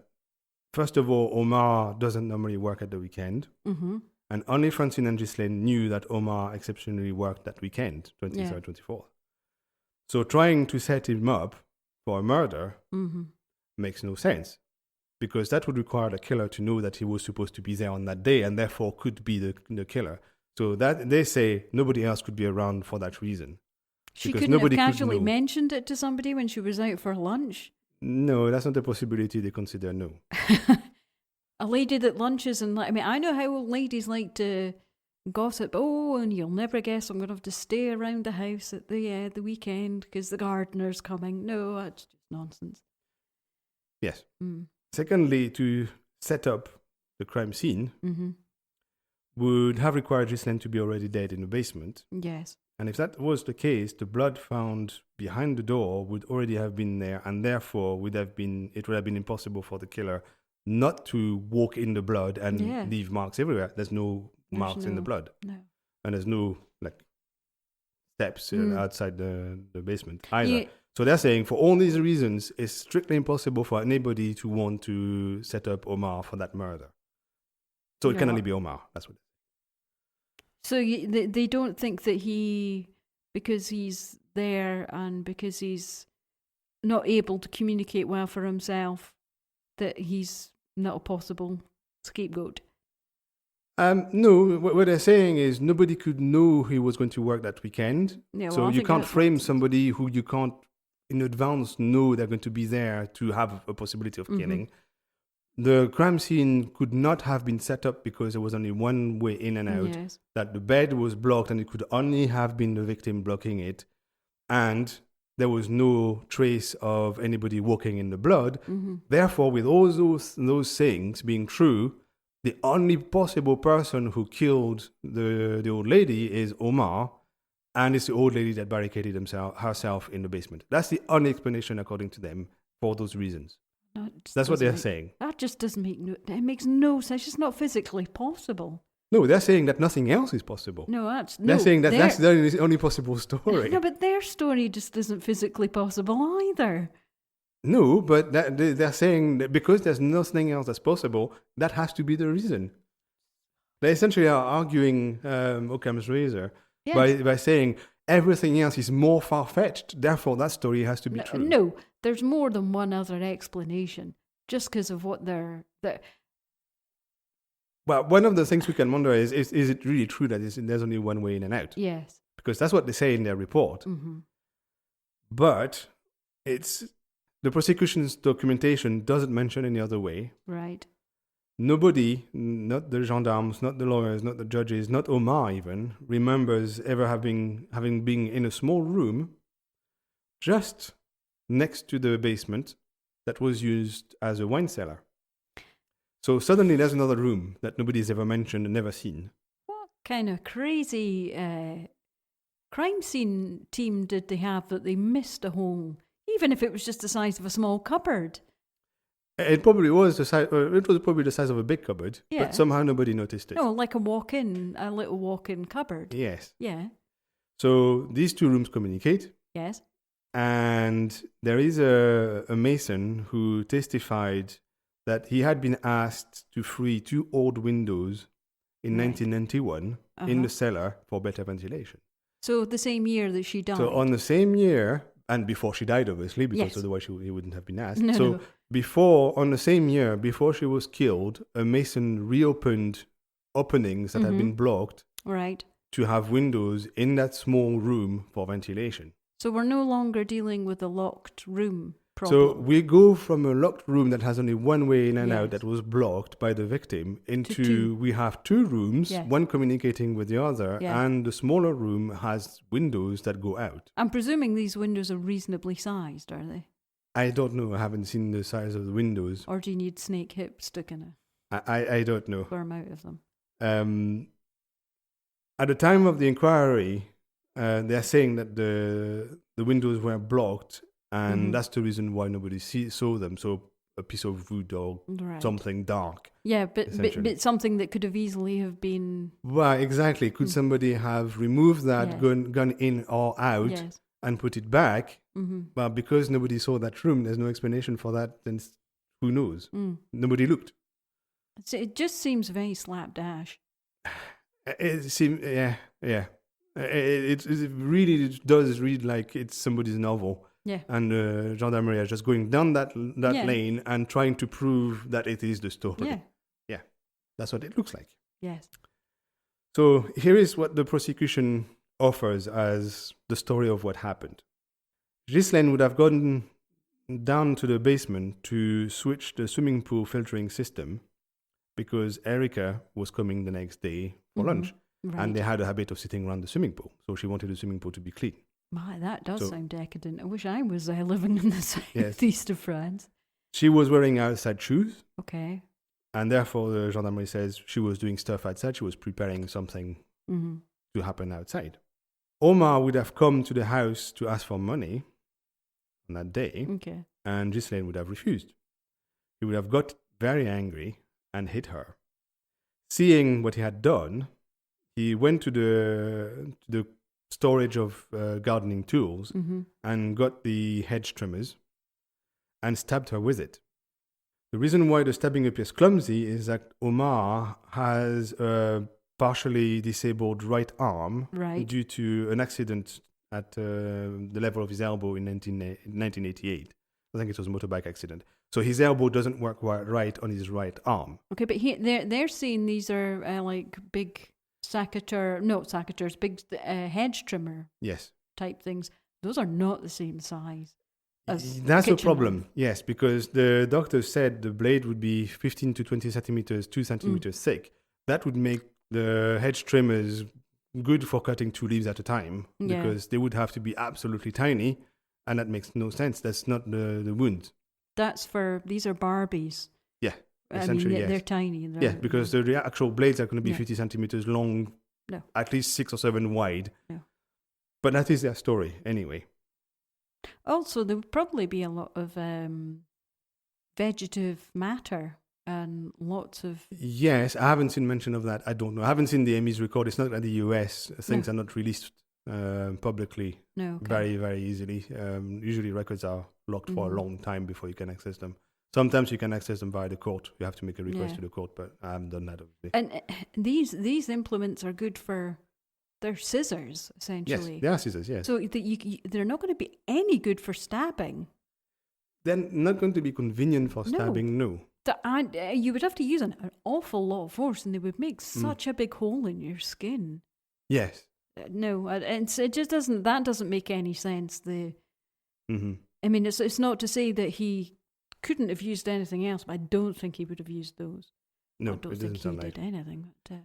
first of all, Omar doesn't normally work at the weekend. Mm-hmm. And only Francine and Ghislaine knew that Omar exceptionally worked that weekend, 23rd, 24th. So trying to set him up for a murder makes no sense, because that would require the killer to know that he was supposed to be there on that day and therefore could be the killer. So that they say nobody else could be around for that reason. She Because couldn't have nobody could casually know. mentioned it to somebody when she was out for lunch. No, that's not a possibility they consider, no. A lady that lunches and I mean, I know how old ladies like to gossip. Oh, and you'll never guess I'm going to have to stay around the house at the weekend because the gardener's coming. No, that's just nonsense. Yes. Mm. Secondly, to set up the crime scene would have required Ghislaine to be already dead in the basement. Yes. And if that was the case, the blood found behind the door would already have been there, and therefore it would have been impossible for the killer not to walk in the blood and leave marks everywhere. There's no marks in the blood. No. And there's no steps outside the basement either. Yeah. So they're saying for all these reasons, it's strictly impossible for anybody to want to set up Omar for that murder. So it can only be Omar. That's what. So they don't think that because he's there and because he's not able to communicate well for himself, that he's not a possible scapegoat. No, what they're saying is nobody could know he was going to work that weekend. Yeah, well, so I you think can't that's frame nonsense. somebody who you can't in advance know they're going to be there to have a possibility of killing. The crime scene could not have been set up because there was only one way in and out, Yes. that the bed was blocked and it could only have been the victim blocking it, and there was no trace of anybody walking in the blood. Therefore, with all those things being true, the only possible person who killed the old lady is Omar, and it's the old lady that barricaded herself in the basement. That's the only explanation, according to them, for those reasons. That's what they're saying. That just doesn't it makes no sense. It's not physically possible. No, they're saying that nothing else is possible. No, They're saying that that's the only possible story. No, but their story just isn't physically possible either. No, but they're saying that because there's nothing else that's possible, that has to be the reason. They essentially are arguing Occam's razor by saying everything else is more far-fetched, therefore that story has to be true. No, there's more than one other explanation, just because of what they're Well, one of the things we can wonder is it really true that there's only one way in and out? yes. Because that's what they say in their report. But the prosecution's documentation doesn't mention any other way. Right. Nobody, not the gendarmes, not the lawyers, not the judges, not Omar even, remembers ever having been in a small room just next to the basement that was used as a wine cellar. So suddenly there's another room that nobody's ever mentioned and never seen. What kind of crazy crime scene team did they have that they missed a hole, even if it was just the size of a small cupboard? It probably was the size. It was probably the size of a big cupboard, Yeah. but somehow nobody noticed it. No, like a little walk-in cupboard. Yes. Yeah. So these two rooms communicate, Yes. and there is a mason who testified that he had been asked to free 2 old windows in Right. 1991 in the cellar for better ventilation. So the same year that she died. So on the same year, and before she died, obviously, because Yes. otherwise he wouldn't have been asked. No. On the same year, before she was killed, a mason reopened openings that had been blocked Right. to have windows in that small room for ventilation. So we're no longer dealing with a locked room problem. So we go from a locked room that has only one way in and Yes. out that was blocked by the victim into two. we have 2 rooms, Yes. one communicating with the other, Yeah. and the smaller room has windows that go out. I'm presuming these windows are reasonably sized, are they? I don't know. I haven't seen the size of the windows. Or do you need snake hips sticking a I don't know. worm out of them? At the time of the inquiry, they're saying that the windows were blocked, and that's the reason why nobody saw them. So a piece of wood or Right. something dark. Yeah, but essentially. something that could have easily have been... Well, exactly. Could somebody have removed that, Yes. gone in or out, Yes. and put it back? Mm-hmm. But because nobody saw that room, there's no explanation for that. Then who knows? Nobody looked. So it just seems very slapdash. It seems, yeah. It really does read like it's somebody's novel. Yeah. And gendarmerie are just going down that Yeah. lane and trying to prove that it is the story. Yeah. Yeah, that's what it looks like. Yes. So here is what the prosecution offers as the story of what happened. Ghislaine would have gone down to the basement to switch the swimming pool filtering system because Erica was coming the next day for lunch. Right. And they had a habit of sitting around the swimming pool. So she wanted the swimming pool to be clean. My, that does So- sound decadent. I wish I was living in the southeast of France. She was wearing outside shoes. Okay. And therefore, the gendarmerie says she was doing stuff outside. She was preparing something Mm-hmm. to happen outside. Omar would have come to the house to ask for money on that day, Okay. and Ghislaine would have refused. He would have got very angry and hit her. Seeing what he had done, he went to the storage of gardening tools and got the hedge trimmers and stabbed her with it. The reason why the stabbing appears clumsy is that Omar has a partially disabled right arm Right. due to an accident at the level of his elbow in 1988. I think it was a motorbike accident. So his elbow doesn't work right on his right arm. Okay, but they're saying these are like big big hedge trimmer Yes. type things. Those are not the same size as That's a kitchen problem, knife. yes, because the doctor said the blade would be 15 to 20 centimeters, 2 centimeters thick. That would make the hedge trimmers good for cutting 2 leaves at a time Yeah. because they would have to be absolutely tiny, and that makes no sense. That's not the wound. These are Barbies. Yeah, I mean, essentially, yes. they're tiny. And Yeah, because the actual blades are going to be Yeah. 50 centimeters long, No. at least 6 or 7 wide. No. But that is their story anyway. Also, there would probably be a lot of vegetative matter and lots of... Yes, I haven't seen mention of that. I don't know. I haven't seen the Emmys record. It's not like the US. Things are not released publicly No, okay. very, very easily. Usually records are locked for a long time before you can access them. Sometimes you can access them via the court. You have to make a request Yeah. to the court, but I haven't done that, obviously. And these implements are good for... They're scissors, Yes, essentially. they are scissors, yes. So they're not going to be any good for stabbing. They're not going to be convenient for No. stabbing, no. You would have to use an awful lot of force, and they would make such a big hole in your skin. Yes. No, and it just doesn't. That doesn't make any sense. Mm-hmm. I mean, it's not to say that he couldn't have used anything else, but I don't think he would have used those. No, I don't it think doesn't he sound did like. anything. But,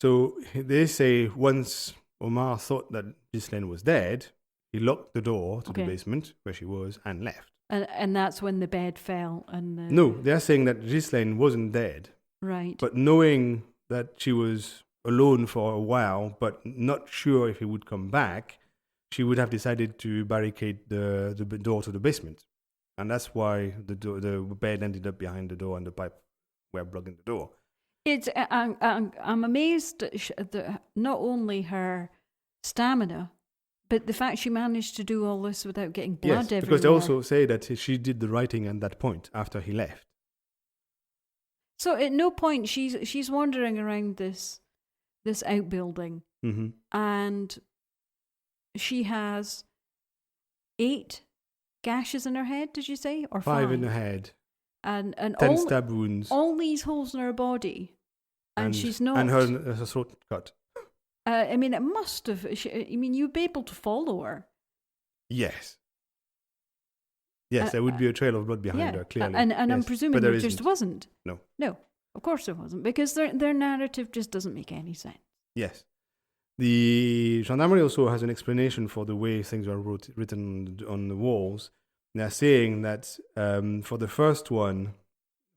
So they say once Omar thought that Ghislaine was dead, he locked the door to the Okay. basement where she was and left. and that's when the bed fell. And No, they're saying that Ghislaine wasn't dead, right. but knowing that she was alone for a while, but not sure if he would come back, she would have decided to barricade the door to the basement. And that's why the bed ended up behind the door and the pipe were blocking the door. I'm amazed at not only her stamina, but the fact she managed to do all this without getting blood everywhere. Because they also say that she did the writing at that point after he left. So at no point she's wandering around this outbuilding, and she has 8 gashes in her head. Did you say, or 5 in her head, and 10 stab wounds, all these holes in her body, and she's not, and her throat cut. I mean, it must have. You'd be able to follow her. Yes. Yes, there would be a trail of blood behind her, clearly. And yes. I'm presuming there just wasn't. No. No, of course there wasn't, because their narrative just doesn't make any sense. Yes. The gendarmerie also has an explanation for the way things were written on the walls. They're saying that for the first one,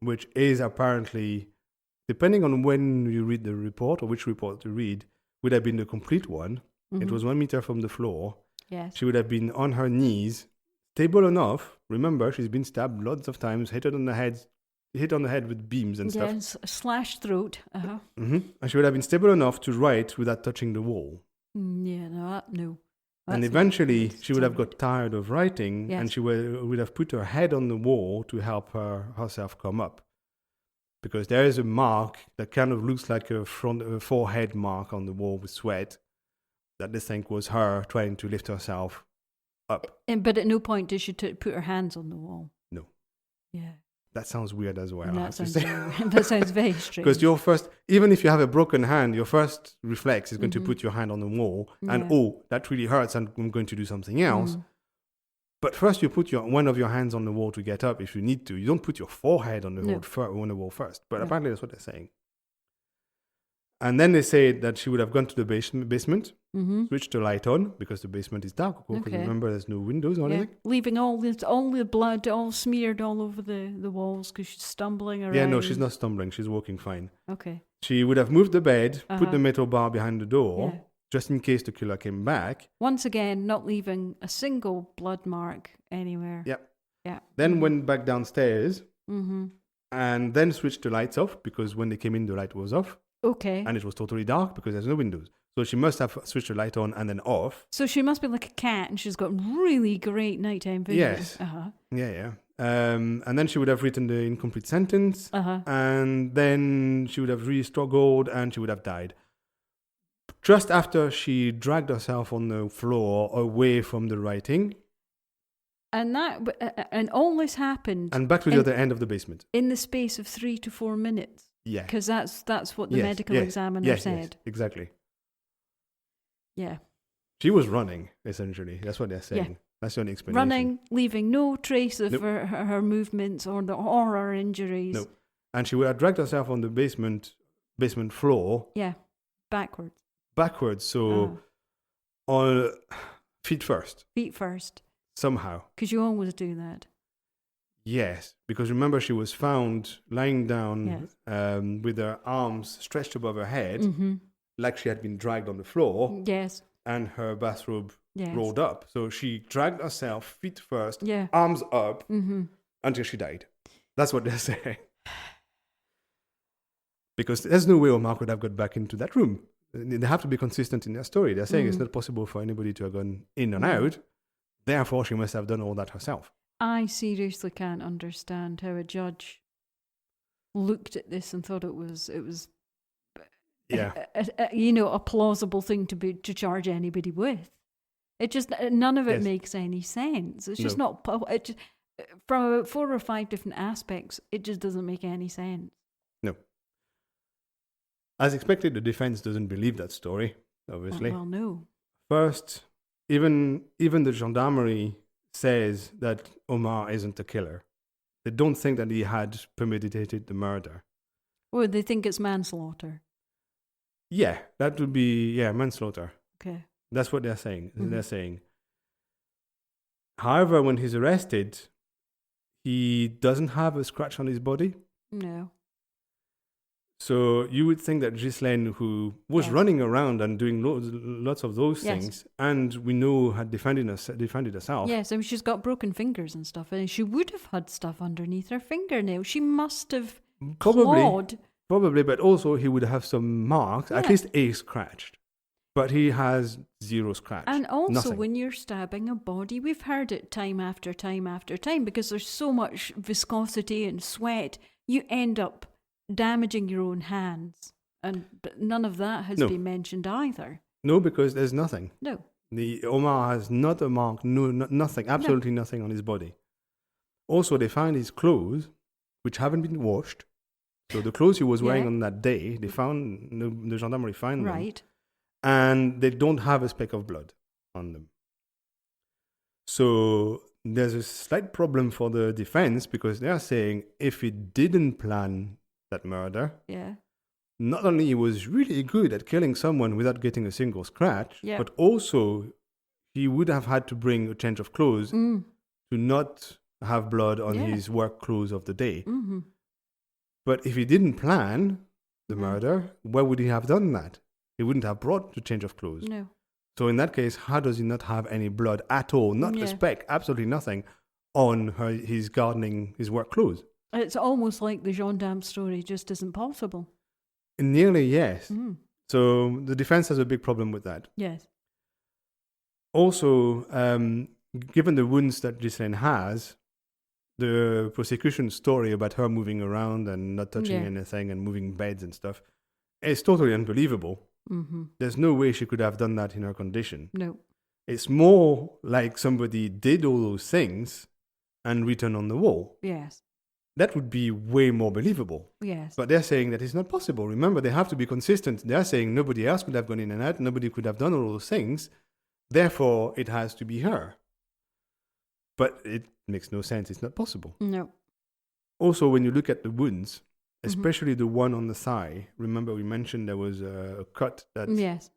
which is apparently, depending on when you read the report or which report you read, would have been the complete one. It was 1 meter from the floor. Yes. She would have been on her knees, stable enough. Remember, she's been stabbed lots of times, hit on the head with beams and stuff. Yes, slashed throat. And she would have been stable enough to write without touching the wall. No. And eventually, she would have got tired of writing, and she would have put her head on the wall to help herself come up. Because there is a mark that kind of looks like a forehead mark on the wall with sweat, that they think was her trying to lift herself up. But at no point did she put her hands on the wall. No. Yeah. That sounds weird as well. That sounds very strange. Because even if you have a broken hand, your first reflex is going to put your hand on the wall and, that really hurts and I'm going to do something else. But first you put one of your hands on the wall to get up if you need to. You don't put your forehead on the wall first. But apparently that's what they're saying. And then they say that she would have gone to the basement, switched the light on, because the basement is dark, of course, because remember there's no windows or anything. Leaving all the blood all smeared all over the walls because she's stumbling around. Yeah, no, she's not stumbling. She's walking fine. Okay. She would have moved the bed, put the metal bar behind the door, just in case the killer came back. Once again, not leaving a single blood mark anywhere. Yep. Yeah. Then went back downstairs and then switched the lights off, because when they came in, the light was off. Okay. And it was totally dark because there's no windows. So she must have switched the light on and then off. So she must be like a cat and she's got really great nighttime vision. Yes. Yeah. And then she would have written the incomplete sentence. And then she would have really struggled and she would have died. Just after she dragged herself on the floor away from the writing. And all this happened. And back to the other end of the basement. In the space of 3 to 4 minutes. Yeah. Because that's what the medical examiner said. Yes, exactly. Yeah. She was running, essentially. That's what they're saying. Yeah. That's the only explanation. Running, leaving no trace of her movements or her injuries. No. And she would have dragged herself on the basement floor. Yeah, backwards. So on feet first. Somehow. Because you always do that. Yes, because remember she was found lying down with her arms stretched above her head, like she had been dragged on the floor. Yes. And her bathrobe rolled up. So she dragged herself feet first, arms up, until she died. That's what they're saying. Because there's no way Omar could have got back into that room. They have to be consistent in their story. They're saying it's not possible for anybody to have gone in and out. Therefore, she must have done all that herself. I seriously can't understand how a judge looked at this and thought it was a plausible thing to charge anybody with. It just, none of it makes any sense. It's just not, from about 4 or 5 different aspects, it just doesn't make any sense. No. As expected, the defense doesn't believe that story, obviously. Well, no. First, even the gendarmerie says that Omar isn't a killer. They don't think that he had premeditated the murder. Or they think it's manslaughter. Yeah, that would be, manslaughter. Okay. That's what they're saying. They're saying. However, when he's arrested, he doesn't have a scratch on his body. No. So you would think that Ghislaine, who was running around and doing lots of those things, and we know had defended herself. Yes, I mean, she's got broken fingers and stuff, and she would have had stuff underneath her fingernail. She must have clawed. Probably, but also he would have some marks, at least a scratched. But he has 0 scratch. And also, nothing. when you're stabbing a body, we've heard it time after time after time, because there's so much viscosity and sweat, you end up damaging your own hands. But none of that has been mentioned either. No, because there's nothing. No. The Omar has not a mark, nothing, absolutely nothing on his body. Also, they find his clothes, which haven't been washed. So the clothes he was wearing on that day, the gendarmerie find them. Right. And they don't have a speck of blood on them. So there's a slight problem for the defense, because they are saying if he didn't plan that murder, not only he was really good at killing someone without getting a single scratch, but also he would have had to bring a change of clothes to not have blood on his work clothes of the day. Mm-hmm. But if he didn't plan the murder, why would he have done that? He wouldn't have brought the change of clothes. No. So in that case, how does he not have any blood at all? Not a speck, absolutely nothing on his work clothes. It's almost like the gendarme story just isn't possible. Nearly, yes. So the defense has a big problem with that. Yes. Also, given the wounds that Ghislaine has, the prosecution story about her moving around and not touching anything and moving beds and stuff is totally unbelievable. Mm-hmm. There's no way she could have done that in her condition. No. It's more like somebody did all those things and written on the wall. Yes. That would be way more believable. Yes. But they're saying that it's not possible. Remember, they have to be consistent. They're saying nobody else could have gone in and out, nobody could have done all those things. Therefore, it has to be her. But it makes no sense. It's not possible. No. Also, when you look at the wounds, especially the one on the thigh, remember we mentioned there was a cut that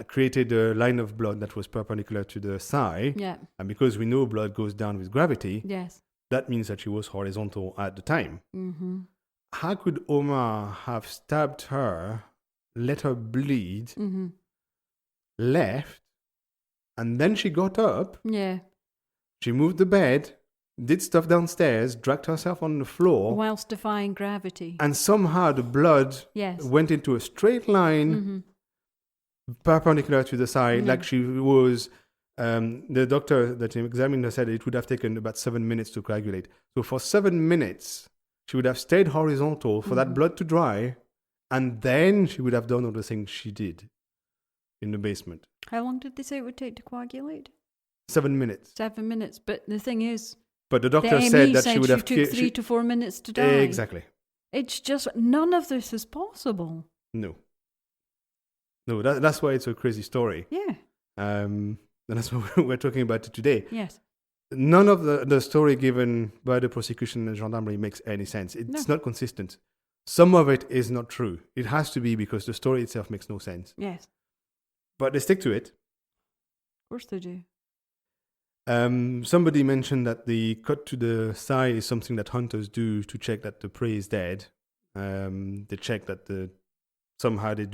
created a line of blood that was perpendicular to the thigh. Yeah. And because we know blood goes down with gravity, yes, that means that she was horizontal at the time. Mm-hmm. How could Omar have stabbed her, let her bleed, left, and then she got up? Yeah. She moved the bed, did stuff downstairs, dragged herself on the floor. Whilst defying gravity. And somehow the blood went into a straight line, perpendicular to the side, like she was... the doctor that examined her said it would have taken about 7 minutes to coagulate. So for 7 minutes, she would have stayed horizontal for that blood to dry, and then she would have done all the things she did in the basement. How long did they say it would take to coagulate? 7 minutes. 7 minutes. But the thing is... But the doctor said that she would have... took 3 to 4 minutes to die. Exactly. It's just... None of this is possible. No, that's why it's a crazy story. Yeah. And that's what we're talking about today. Yes. None of the story given by the prosecution and gendarmerie makes any sense. It's not consistent. Some of it is not true. It has to be because the story itself makes no sense. Yes. But they stick to it. Of course they do. Somebody mentioned that the cut to the thigh is something that hunters do to check that the prey is dead. They check that somehow they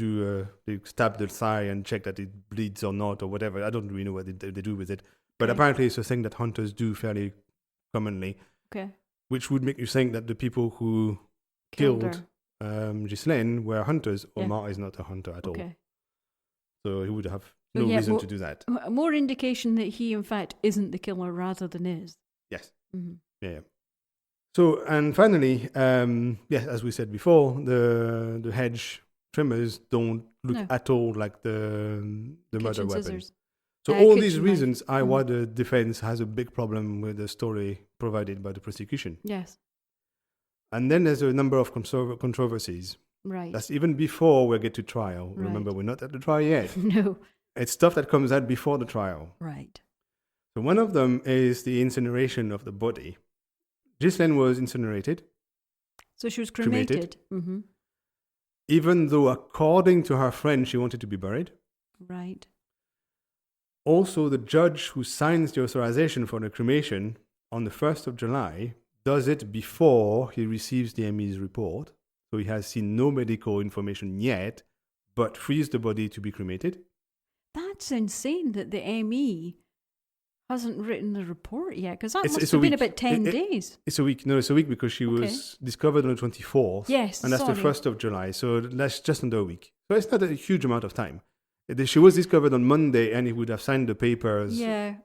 stab the thigh and check that it bleeds or not or whatever. I don't really know what they do with it. But apparently it's a thing that hunters do fairly commonly. Okay. Which would make you think that the people who killed Ghislaine were hunters. Omar is not a hunter at all. So he would have no reason to do that. More indication that he, in fact, isn't the killer rather than is. Yes. Mm-hmm. Yeah. So, and finally, as we said before, the hedge trimmers don't look at all like the murder weapon. Scissors. So all these reasons are why the defense has a big problem with the story provided by the prosecution. Yes. And then there's a number of controversies. Right. That's even before we get to trial. Right. Remember, we're not at the trial yet. No. It's stuff that comes out before the trial. Right. So one of them is the incineration of the body. Ghislaine was incinerated. So she was cremated. Mm-hmm. Even though, according to her friend, she wanted to be buried. Right. Also, the judge who signs the authorization for the cremation on the 1st of July does it before he receives the ME's report. So he has seen no medical information yet, but frees the body to be cremated. That's insane that the ME hasn't written the report yet, because that must It's have a been week. about 10 days. It's a week. No, it's a week because she was discovered on the 24th. Yes, and that's sorry. the 1st of July. So that's just under a week. So it's not a huge amount of time. She was discovered on Monday, and he would have signed the papers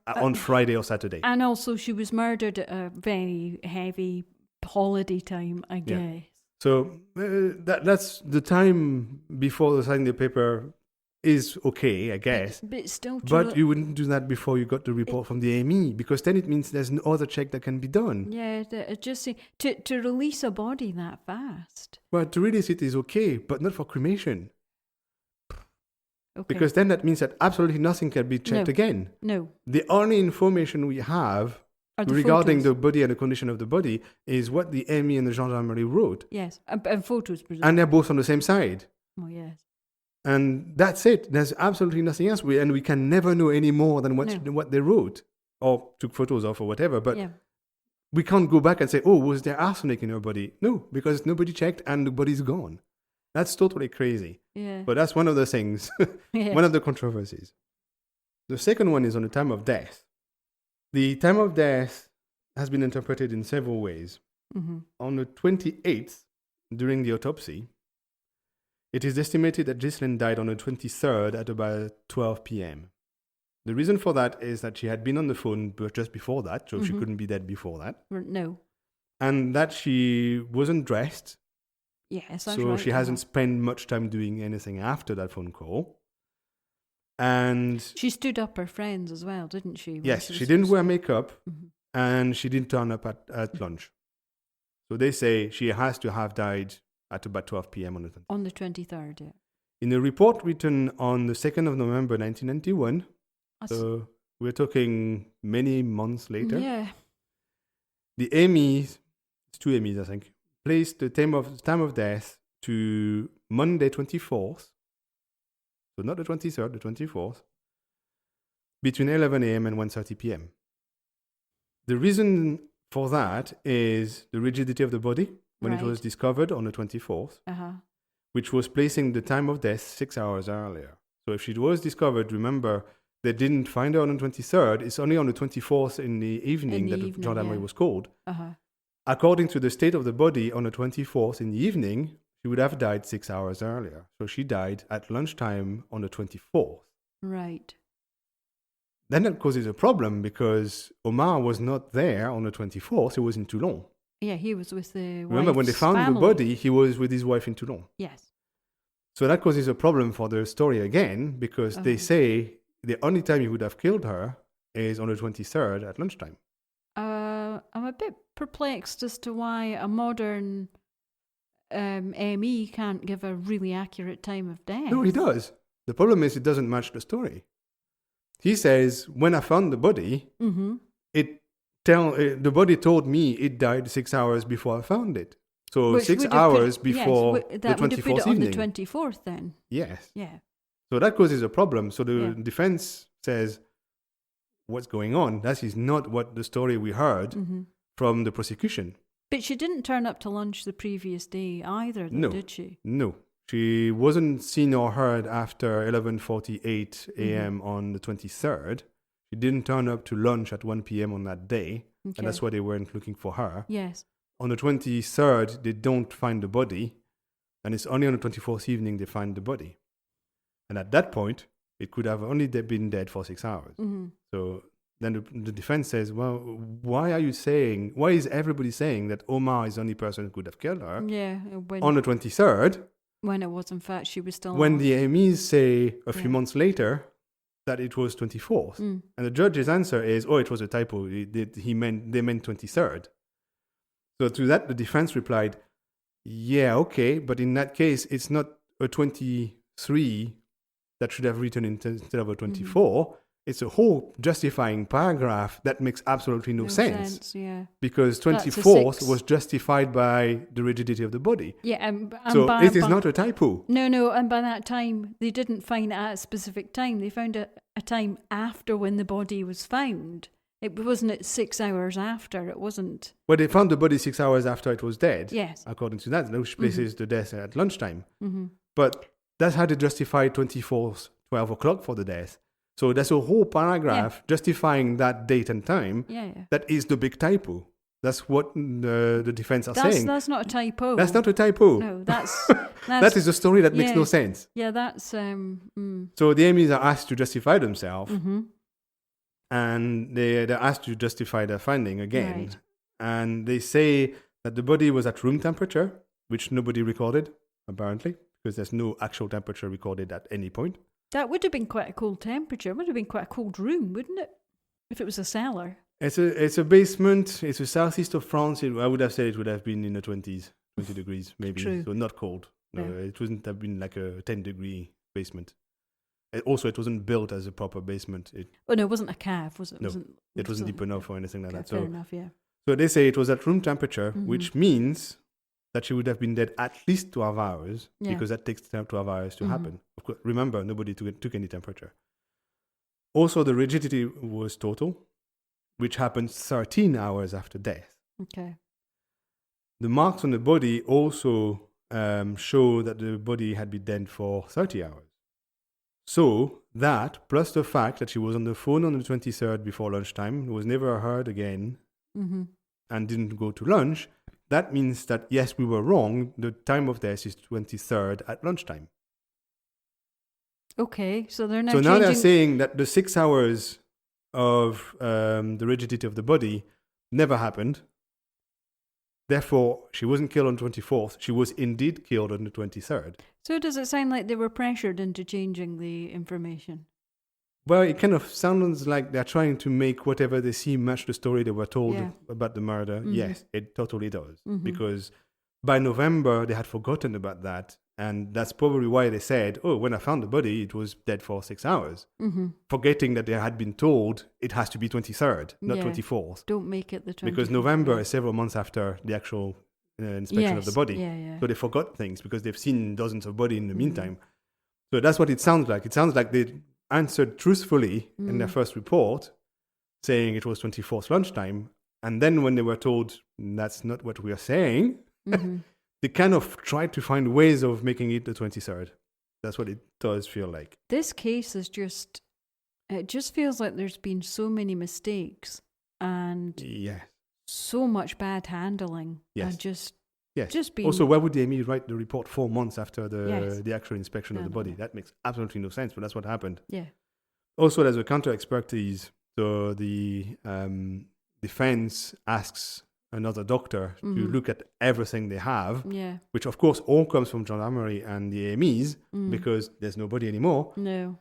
on Friday or Saturday. And also, she was murdered at a very heavy holiday time, I guess. Yeah. So that's the time before signing the paper is okay, I guess. But still, but you wouldn't do that before you got the report from the AME, because then it means there's no other check that can be done. Yeah, just say, to release a body that fast. Well, to release it is okay, but not for cremation. Okay. Because then that means that absolutely nothing can be checked again. No. The only information we have regarding the body and the condition of the body is what the ME and the gendarmerie wrote. Yes, and photos. Presumably. And they're both on the same side. Oh, yes. And that's it. There's absolutely nothing else. And we can never know any more than what they wrote or took photos of or whatever. But we can't go back and say, oh, was there arsenic in her body? No, because nobody checked and the body's gone. That's totally crazy. Yeah. But that's one of the things, one of the controversies. The second one is on the time of death. The time of death has been interpreted in several ways. Mm-hmm. On the 28th, during the autopsy, it is estimated that Ghislaine died on the 23rd at about 12 p.m. The reason for that is that she had been on the phone just before that, so she couldn't be dead before that. No. And that she wasn't dressed. Yes, so right. She hasn't spent much time doing anything after that phone call. And she stood up her friends as well, didn't she? Yes, she didn't wear makeup, and she didn't turn up at lunch. So they say she has to have died at about 12 p.m. on the 23rd, yeah. In a report written on the 2nd of November 1991, so we're talking many months later, the MEs, it's two MEs I think, placed the time of death to Monday 24th, so not the 23rd, the 24th, between 11 a.m. and 1:30 p.m. The reason for that is the rigidity of the body when it was discovered on the 24th, which was placing the time of death 6 hours earlier. So if she was discovered, remember, they didn't find her on the 23rd. It's only on the 24th in the evening the gendarmerie was called. According to the state of the body, on the 24th in the evening, she would have died 6 hours earlier. So she died at lunchtime on the 24th. Right. Then that causes a problem because Omar was not there on the 24th. He was in Toulon. Yeah, he was with the Remember, when they found the body, he was with his wife in Toulon. Yes. So that causes a problem for the story again, because they say the only time he would have killed her is on the 23rd at lunchtime. I'm a bit perplexed as to why a modern ME can't give a really accurate time of death. No, he does. The problem is it doesn't match the story. He says, when I found the body, the body told me it died 6 hours before I found it. So Which 6 hours before the 24th that would have put it on evening. the 24th then. Yes. Yeah. So that causes a problem. So the defense says, what's going on? That is not what the story we heard from the prosecution. But she didn't turn up to lunch the previous day either, though, did she? No. She wasn't seen or heard after 11:48 a.m. on the 23rd. She didn't turn up to lunch at 1 p.m. on that day, and that's why they weren't looking for her. Yes. On the 23rd, they don't find the body, and it's only on the 24th evening they find the body. And at that point, it could have only been dead for 6 hours. So then the defense says, well, why is everybody saying that Omar is the only person who could have killed her on the 23rd? When it was, in fact, she was still when the MEs say a few months later that it was 24th. And the judge's answer is, it was a typo. They meant 23rd. So to that, the defense replied, yeah, okay, but in that case, it's not a 23 that should have written instead of a 24. It's a whole justifying paragraph that makes absolutely no sense. Because 24th was justified by the rigidity of the body. Yeah, and it is not a typo. No, and by that time, they didn't find it at a specific time. They found a time after when the body was found. It wasn't 6 hours after. It wasn't. Well, they found the body 6 hours after it was dead. Yes. According to that, which places the death at lunchtime. Mm-hmm. But that's how they justify 12 o'clock for the death. So there's a whole paragraph justifying that date and time. Yeah. That is the big typo. That's what the defense are saying. That's not a typo. That's not a typo. No, that's that is a story that makes no sense. Yeah, that's... So the AMEs are asked to justify themselves, and they're asked to justify their finding again. Right. And they say that the body was at room temperature, which nobody recorded, apparently, because there's no actual temperature recorded at any point. That would have been quite a cold temperature. It would have been quite a cold room, wouldn't it? If it was a cellar. It's a basement. It's the southeast of France. I would have said it would have been in the 20 degrees, maybe. True. So not cold. No, it wouldn't have been like a 10-degree basement. Also, it wasn't built as a proper basement. No, it wasn't a cave, was it? No, it wasn't deep enough or anything like that. Fair enough, yeah. So they say it was at room temperature, which means that she would have been dead at least 12 hours, because that takes 12 hours to happen. Of course, remember, nobody took any temperature. Also, the rigidity was total, which happened 13 hours after death. Okay. The marks on the body also show that the body had been dead for 30 hours. So that, plus the fact that she was on the phone on the 23rd before lunchtime, was never heard again, and didn't go to lunch, that means that, yes, we were wrong. The time of death is 23rd at lunchtime. Okay, so they're now now they're saying that the 6 hours of the rigidity of the body never happened. Therefore, she wasn't killed on the 24th. She was indeed killed on the 23rd. So does it sound like they were pressured into changing the information? Well, it kind of sounds like they're trying to make whatever they see match the story they were told about the murder. Yes, it totally does. Because by November, they had forgotten about that. And that's probably why they said, oh, when I found the body, it was dead for 6 hours. Forgetting that they had been told it has to be 23rd, not 24th. Don't make it the 24th. Because November is several months after the actual inspection of the body. So they forgot things because they've seen dozens of bodies in the meantime. So that's what it sounds like. It sounds like they answered truthfully in their first report, saying it was 24th lunchtime. And then when they were told that's not what we are saying, they kind of tried to find ways of making it the 23rd. That's what it does feel like. This case is it just feels like there's been so many mistakes and so much bad handling. Yes. And just being... Also, why would the AME write the report 4 months after the actual inspection of the body? That makes absolutely no sense, but that's what happened. Yeah. Also, there's a counter-expertise. So the defense asks another doctor to look at everything they have, which of course all comes from gendarmerie and the AMEs because there's nobody anymore. No.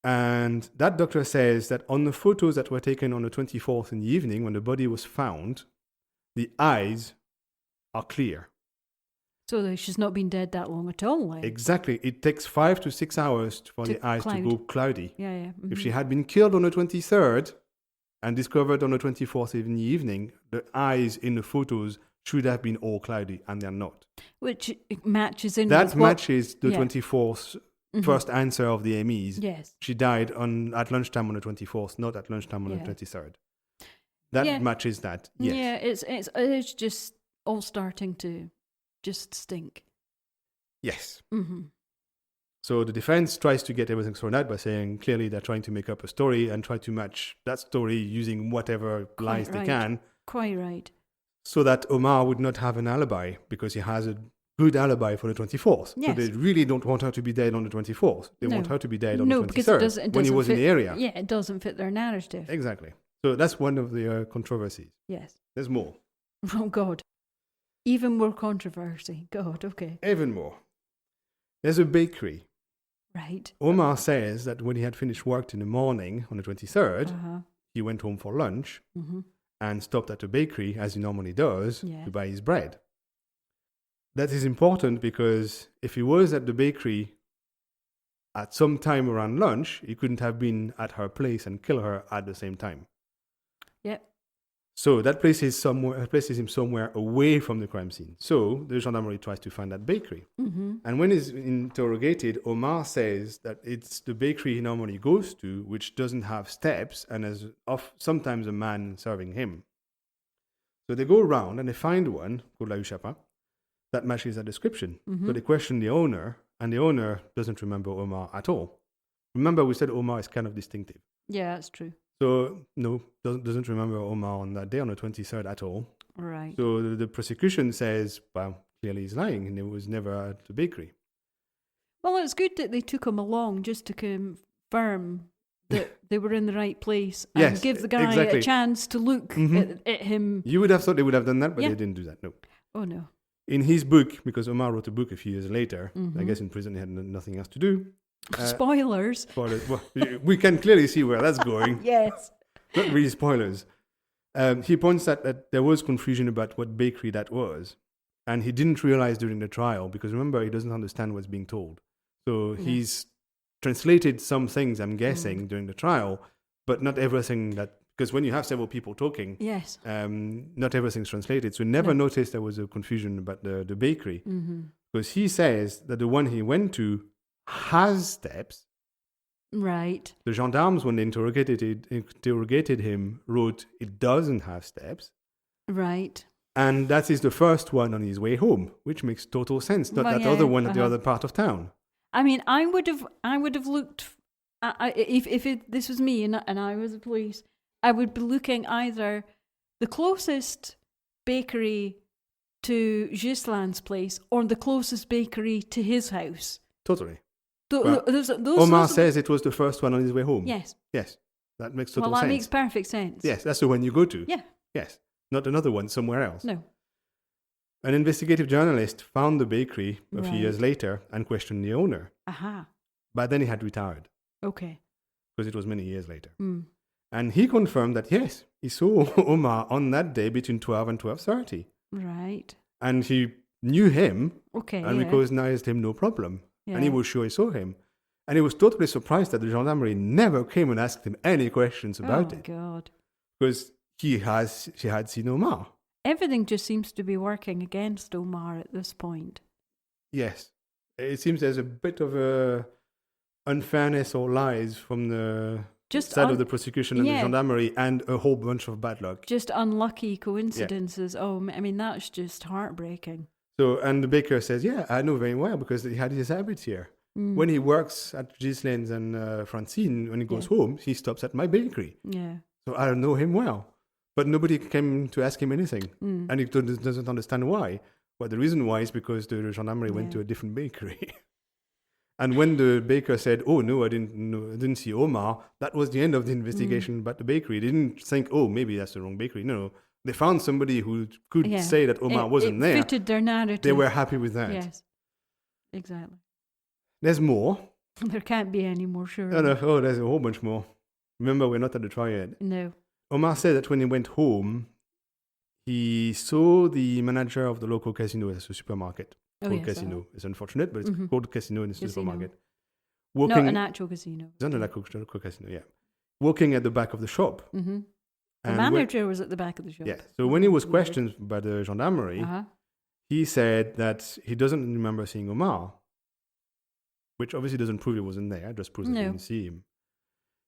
And that doctor says that on the photos that were taken on the 24th in the evening when the body was found, the eyes are clear. So she's not been dead that long at all. Like. Exactly. It takes 5 to 6 hours for the eyes to go cloudy. Yeah. If she had been killed on the 23rd and discovered on the 24th in the evening, the eyes in the photos should have been all cloudy, and they're not. Which matches in that with matches the 24th first answer of the AMEs. Yes. She died at lunchtime on the 24th, not at lunchtime on the 23rd. That matches that, yes. Yeah, it's just all starting to just stink. Yes. So the defense tries to get everything thrown out by saying clearly they're trying to make up a story and try to match that story using whatever lies they can. Quite right. So that Omar would not have an alibi because he has a good alibi for the 24th. Yes. So they really don't want her to be dead on the 24th. They want her to be dead on the 23rd because it doesn't when he was in the area. Yeah, it doesn't fit their narrative. Exactly. So that's one of the controversies. Yes. There's more. Oh, God. Even more controversy. God, okay. Even more. There's a bakery. Right. Omar says that when he had finished work in the morning on the 23rd, he went home for lunch and stopped at a bakery, as he normally does, to buy his bread. That is important because if he was at the bakery at some time around lunch, he couldn't have been at her place and kill her at the same time. Yep. So that places him somewhere away from the crime scene. So the gendarmerie tries to find that bakery. Mm-hmm. And when he's interrogated, Omar says that it's the bakery he normally goes to, which doesn't have steps and has sometimes a man serving him. So they go around and they find one called La Uchapa that matches that description. Mm-hmm. So they question the owner, and the owner doesn't remember Omar at all. Remember, we said Omar is kind of distinctive. Yeah, that's true. So, no, doesn't remember Omar on that day, on the 23rd at all. Right. So the prosecution says, well, clearly he's lying, and he was never at the bakery. Well, it's good that they took him along just to confirm that they were in the right place and Yes, give the guy exactly. a chance to look at him. You would have thought they would have done that, but they didn't do that, no. Oh, no. In his book, because Omar wrote a book a few years later, Mm-hmm. I guess in prison he had nothing else to do. Spoilers. Spoilers. Well, we can clearly see where that's going. Yes. Not really spoilers. He points out that there was confusion about what bakery that was, and he didn't realize during the trial, because remember, he doesn't understand what's being told. So he's translated some things, I'm guessing, during the trial, but not everything that, because when you have several people talking, Yes. not everything's translated. So he never noticed there was a confusion about the bakery, because he says that the one he went to has steps. Right. The gendarmes, when they interrogated him, wrote it doesn't have steps. Right. And that is the first one on his way home, which makes total sense. Not Well, that yeah, other one at the other part of town. I mean, I would have looked. If this was me and I was the police, I would be looking either the closest bakery to Ghislaine's place or the closest bakery to his house. Totally. Well, Omar says it was the first one on his way home. Yes. Yes. That makes total sense. Well, that makes perfect sense. Yes, that's the one you go to. Yeah. Yes. Not another one somewhere else. No. An investigative journalist found the bakery a few Right. years later and questioned the owner. Aha. But then he had retired, Okay. because it was many years later. Mm. And he confirmed that, yes, he saw Omar on that day between 12 and 12:30. Right. And he knew him Okay. and yeah. recognized him, no problem. Yeah. And he was sure he saw him. And he was totally surprised that the gendarmerie never came and asked him any questions about oh, it. God. Because she had seen Omar. Everything just seems to be working against Omar at this point. Yes. It seems there's a bit of a unfairness or lies from the side of the prosecution and the gendarmerie, and a whole bunch of bad luck. Just unlucky coincidences. Yeah. Oh, I mean, that's just heartbreaking. So, and the baker says, yeah, I know very well, because he had his habits here. Mm. When he works at Ghislaine's and Francine, when he goes home, he stops at my bakery. Yeah. So I know him well. But nobody came to ask him anything. Mm. And he doesn't understand why. But the reason why is because the gendarmerie went to a different bakery. And when the baker said, oh, no, I didn't see Omar, that was the end of the investigation about the bakery. They didn't think, oh, maybe that's the wrong bakery. No. They found somebody who could say that Omar wasn't there. It fitted their narrative. They were happy with that. Yes, exactly. There's more. There can't be any more, sure. Oh, there's a whole bunch more. Remember, we're not at the trial yet. No. Omar said that when he went home, he saw the manager of the local casino at a supermarket. Casino. It's unfortunate, but it's called casino in the supermarket. Not an actual casino. It's not an actual casino, yeah. Walking at the back of the shop. Mm-hmm. The manager was at the back of the shop. Yeah. So when he was questioned by the gendarmerie, he said that he doesn't remember seeing Omar, which obviously doesn't prove he wasn't there, just proves that he didn't see him.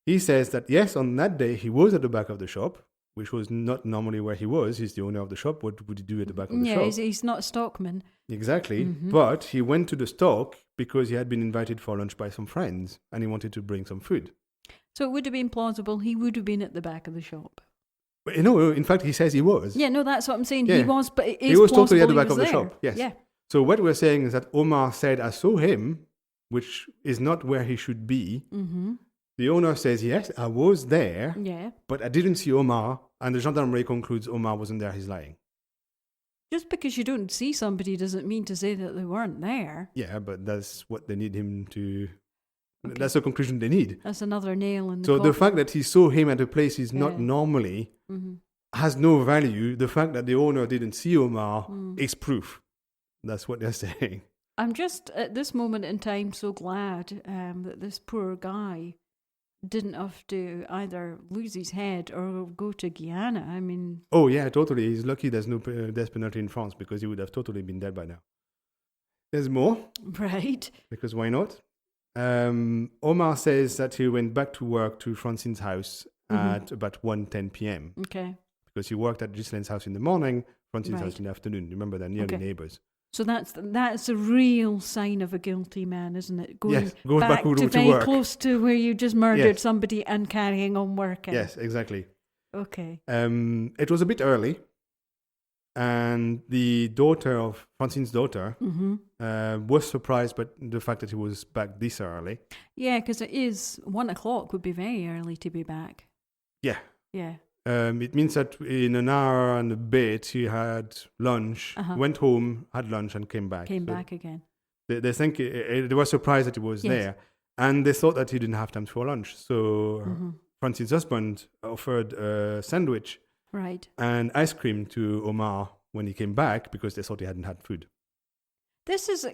He says that, yes, on that day, he was at the back of the shop, which was not normally where he was. He's the owner of the shop. What would he do at the back of the shop? Yeah, he's not a stockman. Exactly. Mm-hmm. But he went to the stock because he had been invited for lunch by some friends and he wanted to bring some food. So it would have been plausible he would have been at the back of the shop. But, in fact, he says he was. Yeah, no, that's what I'm saying. Yeah. He was, but it is he was totally at the he back was of the there. shop. Yes. Yeah. So what we're saying is that Omar said, I saw him, which is not where he should be. Mm-hmm. The owner says, yes, I was there, but I didn't see Omar. And the gendarmerie concludes Omar wasn't there, he's lying. Just because you don't see somebody doesn't mean to say that they weren't there. Yeah, but that's what they need him to... Okay. That's the conclusion they need. That's another nail in the coffin. So the fact that he saw him at a place he's not normally has no value. The fact that the owner didn't see Omar is proof. That's what they're saying. I'm just, at this moment in time, so glad that this poor guy didn't have to either lose his head or go to Guyana. I mean... Oh, yeah, totally. He's lucky there's no death penalty in France because he would have totally been dead by now. There's more. Right. Because why not? Omar says that he went back to work to Francine's house at about 1:10 p.m. Okay. Because he worked at Ghislaine's house in the morning, Francine's Right. house in the afternoon. Remember, they're nearly neighbours. So that's a real sign of a guilty man, isn't it? Going goes back to very work. close to where you just murdered somebody and carrying on working. Yes, exactly. Okay. It was a bit early, and the daughter of Francine's daughter was surprised by the fact that he was back this early. Yeah, because it is 1 o'clock would be very early to be back. Yeah. Yeah. It means that in an hour and a bit, he had lunch, went home, had lunch, and came back. Back again. They think they were surprised that he was there, and they thought that he didn't have time for lunch. So Francine's husband offered a sandwich and ice cream to Omar when he came back because they thought he hadn't had food. This is,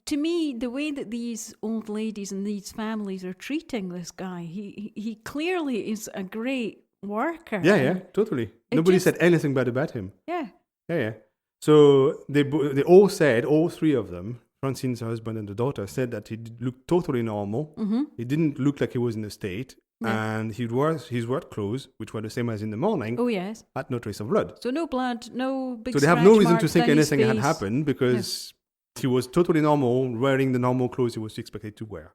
to me, the way that these old ladies and these families are treating this guy. He clearly is a great worker. Yeah, totally. Nobody said anything bad about him. Yeah. So they all said, all three of them, Francine's husband and the daughter, said that he looked totally normal. He didn't look like he was in a state. Yeah. And his work clothes, which were the same as in the morning, had no trace of blood. So no blood, no big. So they have no reason to think anything had happened because he was totally normal, wearing the normal clothes he was expected to wear.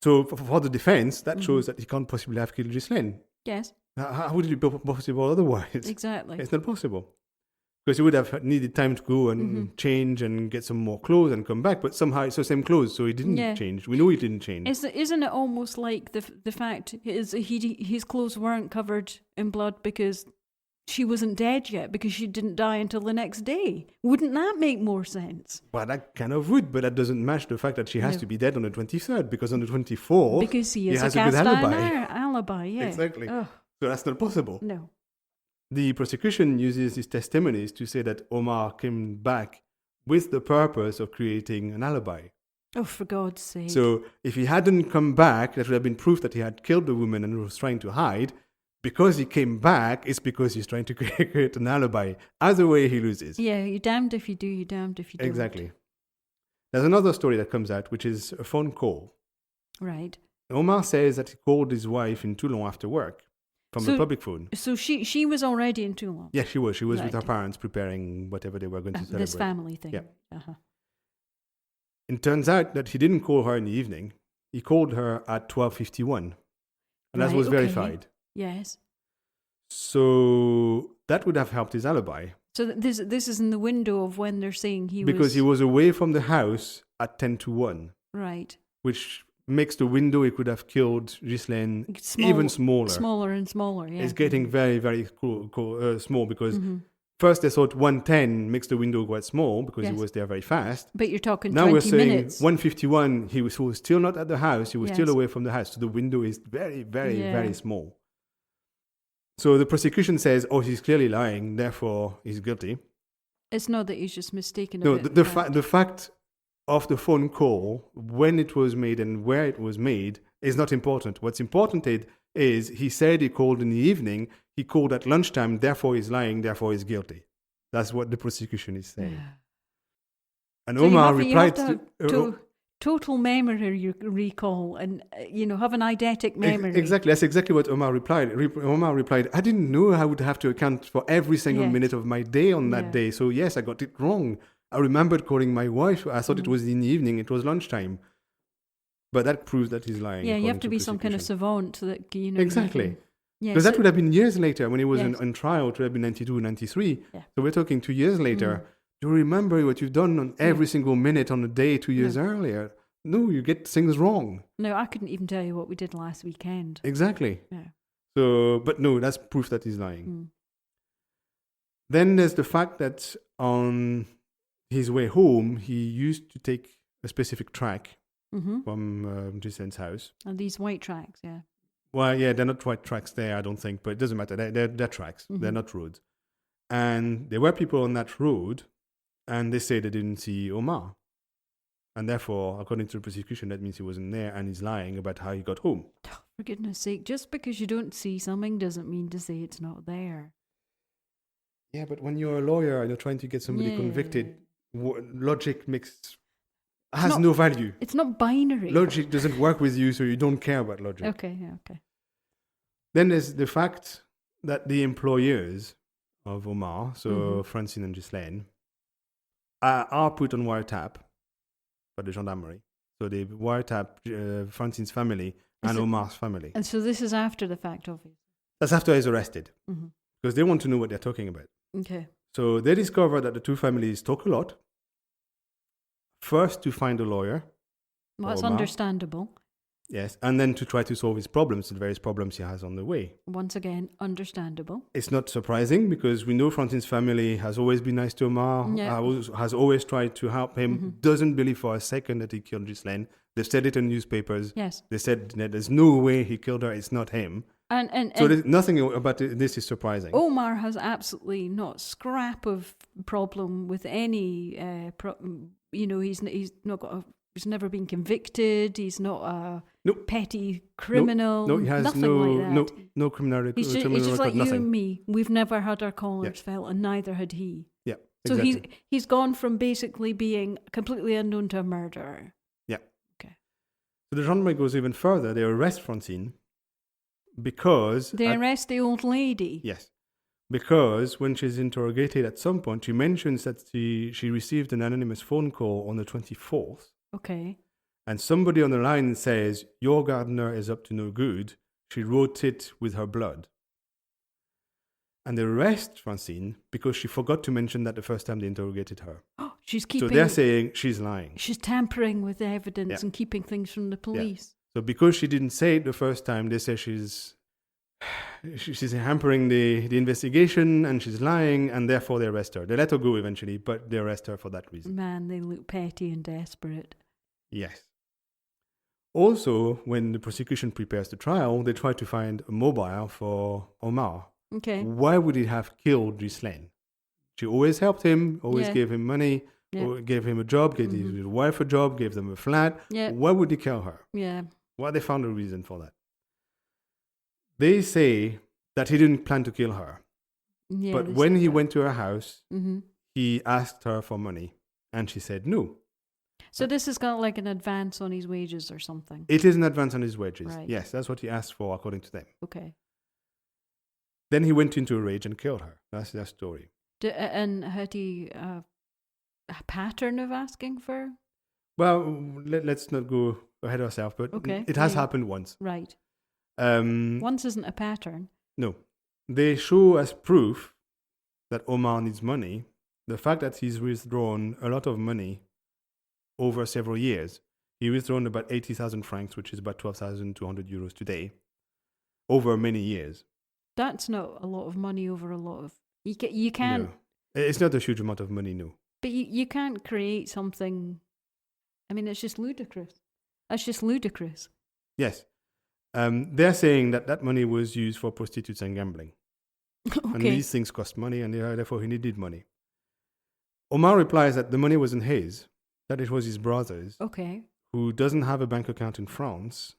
So for the defense, that shows that he can't possibly have killed Ghislaine. Yes. How would it be possible otherwise? Exactly. It's not possible. Because he would have needed time to go and change and get some more clothes and come back. But somehow it's the same clothes, so he didn't change. We know he didn't change. Isn't it almost like the fact is his clothes weren't covered in blood because she wasn't dead yet, because she didn't die until the next day? Wouldn't that make more sense? Well, that kind of would, but that doesn't match the fact that she has to be dead on the 23rd, because on the 24th, because he has a good alibi. Alibi, yeah. Exactly. Ugh. So that's not possible. No. The prosecution uses his testimonies to say that Omar came back with the purpose of creating an alibi. Oh, for God's sake. So if he hadn't come back, that would have been proof that he had killed the woman and was trying to hide. Because he came back, it's because he's trying to create an alibi. Either way, he loses. Yeah, you're damned if you do, you're damned if you don't. Exactly. There's another story that comes out, which is a phone call. Right. Omar says that he called his wife in Toulon after work from the public phone. So she was already in Toulon? Yeah, she was. She was with her parents preparing whatever they were going to celebrate. This family thing. Yeah. It turns out that he didn't call her in the evening. He called her at 12:51. And that was verified. Yes. So that would have helped his alibi. So this is in the window of when they're saying because he was away from the house at 10:01. Right. Which makes the window he could have killed Ghislaine even smaller. Smaller and smaller, yeah. It's getting very, very small because first they thought 1:10 makes the window quite small because he was there very fast. But you're talking now 20 we're saying minutes. 1:51, he was still not at the house, he was still away from the house. So the window is very, very, very small. So the prosecution says, he's clearly lying, therefore he's guilty. It's not that he's just mistaken. No, the fact of the phone call, when it was made and where it was made, is not important. What's important is he said he called in the evening, he called at lunchtime, therefore he's lying, therefore he's guilty. That's what the prosecution is saying. And so Omar replied to total memory recall and, have an eidetic memory. Exactly. That's exactly what Omar replied. Omar replied, I didn't know I would have to account for every single minute of my day on that day. So yes, I got it wrong. I remembered calling my wife. I thought it was in the evening. It was lunchtime. But that proves that he's lying. Yeah, you have to be some kind of savant that, Exactly. Because that would have been years later when he was on trial. It would have been 92, 93. Yeah. So we're talking 2 years later. Do you remember what you've done on every single minute on the day 2 years earlier? No, you get things wrong. No, I couldn't even tell you what we did last weekend. Exactly. Yeah. So, but no, that's proof that he's lying. Then there's the fact that on his way home, he used to take a specific track from Gislaine's house. And these white tracks, yeah. Well, yeah, they're not white tracks there, I don't think, but it doesn't matter. They're tracks. They're not roads. And there were people on that road, and they say they didn't see Omar. And therefore, according to the prosecution, that means he wasn't there and he's lying about how he got home. Oh, for goodness sake, just because you don't see something doesn't mean to say it's not there. Yeah, but when you're a lawyer and you're trying to get somebody convicted, logic has no value. It's not binary. Logic doesn't work with you, so you don't care about logic. Okay. Then there's the fact that the employers of Omar, so Francine and Ghislaine, are put on wiretap by the gendarmerie. So they wiretap Francine's family and Omar's family. And so this is after the fact, obviously. That's after he's arrested. Because they want to know what they're talking about. Okay. So they discover that the two families talk a lot. First to find a lawyer. Well, that's understandable. Yes, and then to try to solve his problems, the various problems he has on the way. Once again, understandable. It's not surprising because we know Francine's family has always been nice to Omar, has always tried to help him, doesn't believe for a second that he killed Ghislaine. They've said it in newspapers. Yes. They said that there's no way he killed her, it's not him. So nothing about this is surprising. Omar has absolutely not scrap of problem with any, he's not got he's never been convicted. He's not a petty criminal. No, he has nothing like that. No criminal record. He's just like you and me. We've never had our collars felt, and neither had he. Yeah, exactly. So he's gone from basically being completely unknown to a murderer. Yeah. Okay. So the gendarmerie goes even further. They arrest Francine because... They arrest the old lady? Yes. Because when she's interrogated at some point, she mentions that she received an anonymous phone call on the 24th. Okay. And somebody on the line says, your gardener is up to no good. She wrote it with her blood. And they arrest Francine because she forgot to mention that the first time they interrogated her. Oh, she's keeping... So they're saying she's lying. She's tampering with the evidence and keeping things from the police. Yeah. So because she didn't say it the first time, they say she's hampering the investigation and she's lying, and therefore they arrest her. They let her go eventually, but they arrest her for that reason. Man, they look petty and desperate. Yes. Also, when the prosecution prepares the trial, they try to find a mobile for Omar. Okay. Why would he have killed Ghislaine? She always helped him, always gave him money, gave him a job, gave his wife a job, gave them a flat. Yeah. Why would he kill her? Yeah. Well, they found a reason for that. They say that he didn't plan to kill her. Yeah, but when he went to her house, he asked her for money, and she said no. So this is kind of like an advance on his wages or something? It is an advance on his wages. Right. Yes, that's what he asked for, according to them. Okay. Then he went into a rage and killed her. That's their story. And had he a pattern of asking for? Well, let's not go ahead of ourselves, but it has happened once. Right. Once isn't a pattern. No. They show as proof that Omar needs money the fact that he's withdrawn a lot of money over several years. He withdrawn about 80,000 francs, which is about 12,200 euros today, over many years. That's not a lot of money over a lot of... You can't... No. It's not a huge amount of money, no. But you can't create something... I mean, it's just ludicrous. That's just ludicrous. Yes. They're saying that money was used for prostitutes and gambling. Okay. And these things cost money, and therefore he needed money. Omar replies that the money wasn't his, that it was his brother's, who doesn't have a bank account in France.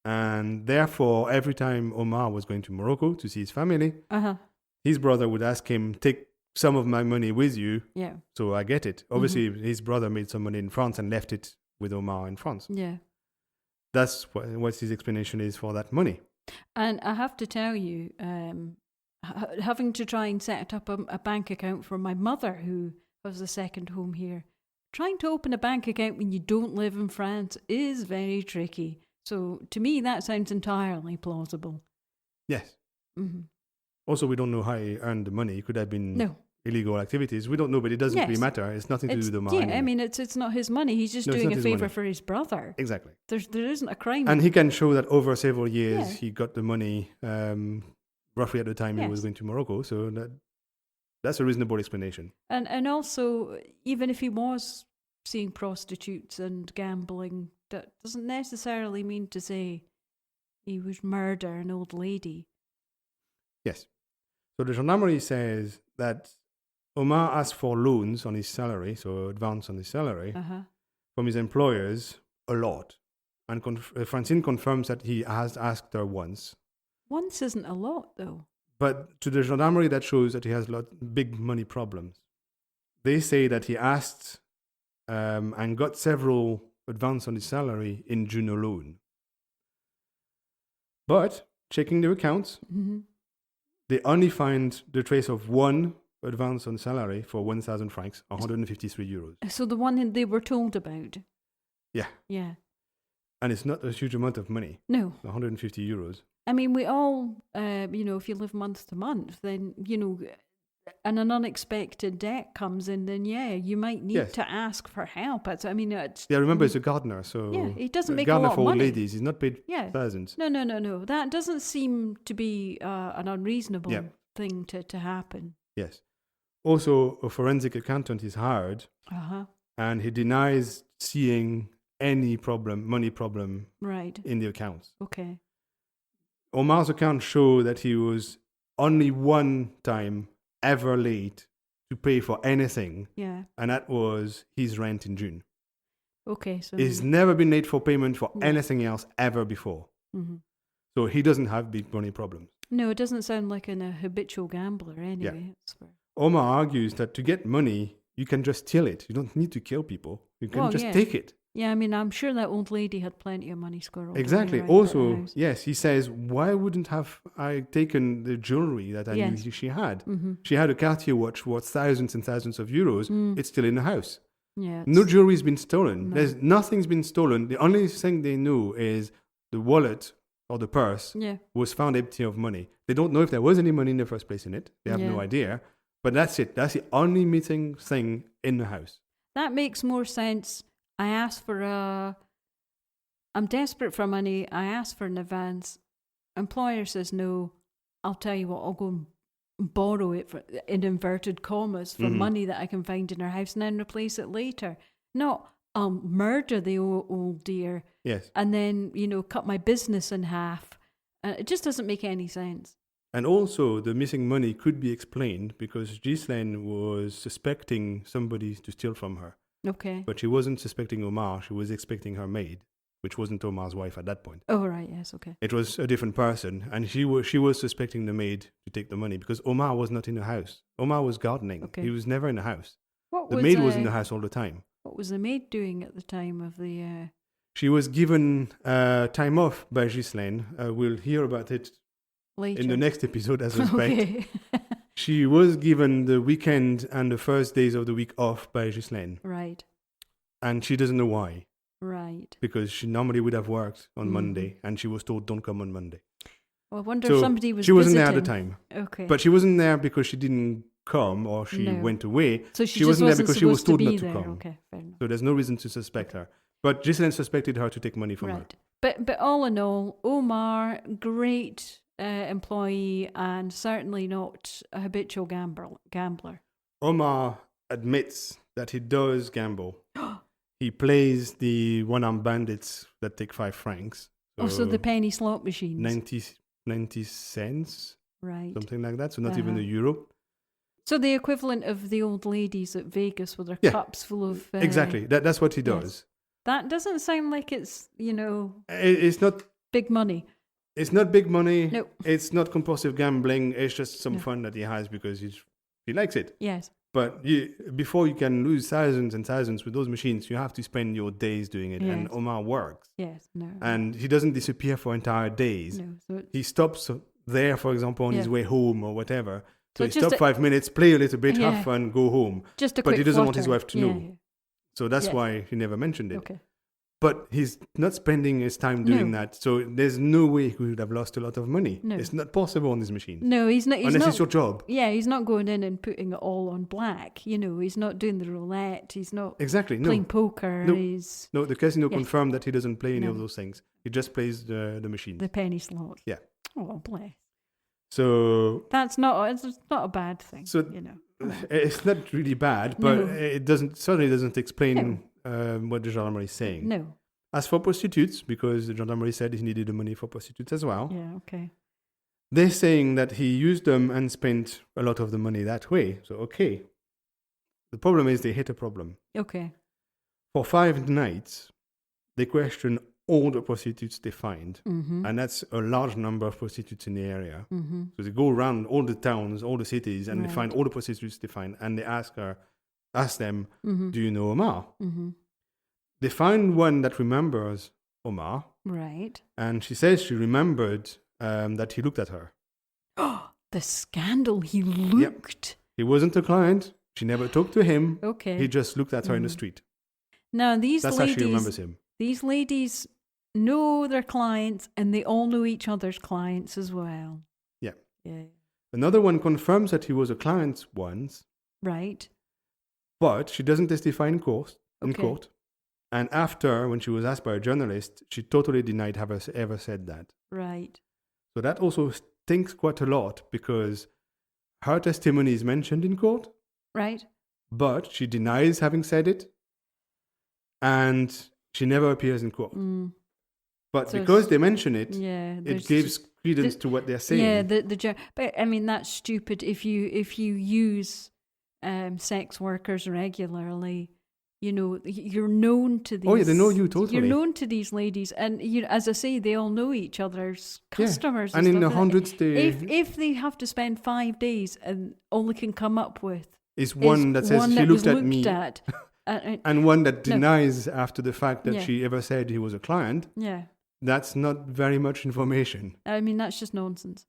And therefore, every time Omar was going to Morocco to see his family, his brother would ask him, take some of my money with you, so I get it. Obviously, his brother made some money in France and left it with Omar in France. Yeah. That's what his explanation is for that money. And I have to tell you, having to try and set up a bank account for my mother, who has a second home here, trying to open a bank account when you don't live in France is very tricky. So to me, that sounds entirely plausible. Yes. Mm-hmm. Also, we don't know how he earned the money. It could have been illegal activities. We don't know, but it doesn't really matter. It's nothing to do with the money. Yeah, I mean, it's not his money. He's just doing a favour for his brother. Exactly. There isn't a crime. And he can show that over several years he got the money roughly at the time he was going to Morocco. So that's a reasonable explanation. And also, even if he was seeing prostitutes and gambling, that doesn't necessarily mean to say he would murder an old lady. Yes. So the gendarmerie says that Omar asked for loans on his salary, so advance on his salary, from his employers a lot. And Francine confirms that he has asked her once. Once isn't a lot, though. But to the gendarmerie, that shows that he has big money problems. They say that he asked and got several advance on his salary in June alone. But checking their accounts, they only find the trace of one advance on salary for 1,000 francs, 153 euros. So the one they were told about. Yeah. Yeah. And it's not a huge amount of money. No. 150 euros. I mean, we all, if you live month to month, then, and an unexpected debt comes in, then you might need to ask for help. Remember, he's a gardener, so it doesn't make a gardener lot of for old money. ladies. He's not paid thousands. No. That doesn't seem to be an unreasonable thing to happen. Yes. Also, a forensic accountant is hired, and he denies seeing any money problem, in the accounts. Okay. Omar's accounts show that he was only one time ever late to pay for anything. Yeah. And that was his rent in June. Okay. So he's never been late for payment for anything else ever before. Mm-hmm. So he doesn't have big money problems. No, it doesn't sound like a habitual gambler anyway. Yeah. Omar argues that to get money, you can just steal it. You don't need to kill people. You can just take it. Yeah, I mean, I'm sure that old lady had plenty of money squirreled. Exactly. Also, yes, he says, why wouldn't have I taken the jewelry that I knew she had? Mm-hmm. She had a Cartier watch worth thousands and thousands of euros. It's still in the house. Yeah, no jewelry's been stolen. No. Nothing's been stolen. The only thing they know is the wallet or the purse was found empty of money. They don't know if there was any money in the first place in it. They have no idea. But that's it. That's the only missing thing in the house. That makes more sense. I asked for I'm desperate for money. I asked for an advance. Employer says no. I'll tell you what, I'll go and borrow it for, in inverted commas, for money that I can find in her house and then replace it later. Not murder the old dear. Yes. And then, cut my business in half. It just doesn't make any sense. And also, the missing money could be explained because Ghislaine was suspecting somebody to steal from her. Okay. But she wasn't suspecting Omar. She was expecting her maid, which wasn't Omar's wife at that point. Oh, right. Yes. Okay. It was a different person. And she was suspecting the maid to take the money because Omar was not in the house. Omar was gardening. Okay. He was never in the house. The maid was in the house all the time. What was the maid doing at the time of the... She was given time off by Ghislaine. We'll hear about it later in the next episode, as I suspect. Okay. She was given the weekend and the first days of the week off by Ghislaine. Right. And she doesn't know why. Right. Because she normally would have worked on Monday, and she was told, don't come on Monday. Well, I wonder if somebody was She wasn't visiting. there at the time. Okay. But she wasn't there because she didn't come or she went away. So she wasn't there because she was told not to there. come. Okay, fair enough. So there's no reason to suspect her. But Ghislaine suspected her to take money from her. But all in all, Omar, great employee and certainly not a habitual gambler. Omar admits that he does gamble. He plays the one-armed bandits that take 5 francs. So the penny slot machines. 90 cents. Right. Something like that. So not even a euro. So the equivalent of the old ladies at Vegas with their cups full of... exactly. That's what he does. Yes. That doesn't sound like it's, It's not... big money. It's not big money. No. It's not compulsive gambling. It's just some fun that he has because he likes it. Yes. But before you can lose thousands and thousands with those machines, you have to spend your days doing it. Yes. And Omar works. Yes. No. And he doesn't disappear for entire days. No. So he stops there, for example, on his way home or whatever. So he stops 5 minutes, play a little bit, have fun, go home. Just a but quick he doesn't flutter. Want his wife to know. Yeah. So that's why he never mentioned it. Okay. But he's not spending his time doing that. So there's no way he would have lost a lot of money. No. It's not possible on this machine. No, he's not. Unless it's your job. Yeah, he's not going in and putting it all on black. He's not doing the roulette. He's not playing poker. No, the casino confirmed that he doesn't play any of those things. He just plays the machines. The penny slot. Yeah. Oh, bless. So... It's not a bad thing, So, it's not really bad, but it certainly doesn't explain... what the gendarmerie is saying. No. As for prostitutes, because the gendarmerie said he needed the money for prostitutes as well. Yeah, okay. They're saying that he used them and spent a lot of the money that way. So, okay. The problem is they hit a problem. Okay. For 5 nights, they question all the prostitutes they find. Mm-hmm. And that's a large number of prostitutes in the area. Mm-hmm. So they go around all the towns, all the cities, and Right. they find all the prostitutes they find. And they ask them, Mm-hmm. do you know Omar? Mm-hmm. They find one that remembers Omar. Right. And she says she remembered that he looked at her. Oh, the scandal. He looked. He wasn't a client. She never talked to him. Okay. He just looked at her in the street. Now, That's how she remembers him. These ladies know their clients, and they all know each other's clients as well. Yeah. Yeah. Another one confirms that he was a client once, Right. but she doesn't testify in court. Okay. And after, when she was asked by a journalist, she totally denied having ever said that. Right. So that also stinks quite a lot because her testimony is mentioned in court, Right. but she denies having said it, and she never appears in court. Mm. But So because they mention it, Yeah. it gives credence to what they're saying. Yeah. But I mean, that's stupid. If you use sex workers regularly, you know, you're known to these. Oh yeah, they know you totally. You're known to these ladies, and as I say, they all know each other's customers. Yeah. And in the stuff. hundreds, if they have to spend 5 days and all they can come up with is one that says one she that looked was at me, at, and one that denies after the fact that Yeah. she ever said he was a client. yeah. That's not very much information. I mean, that's just nonsense.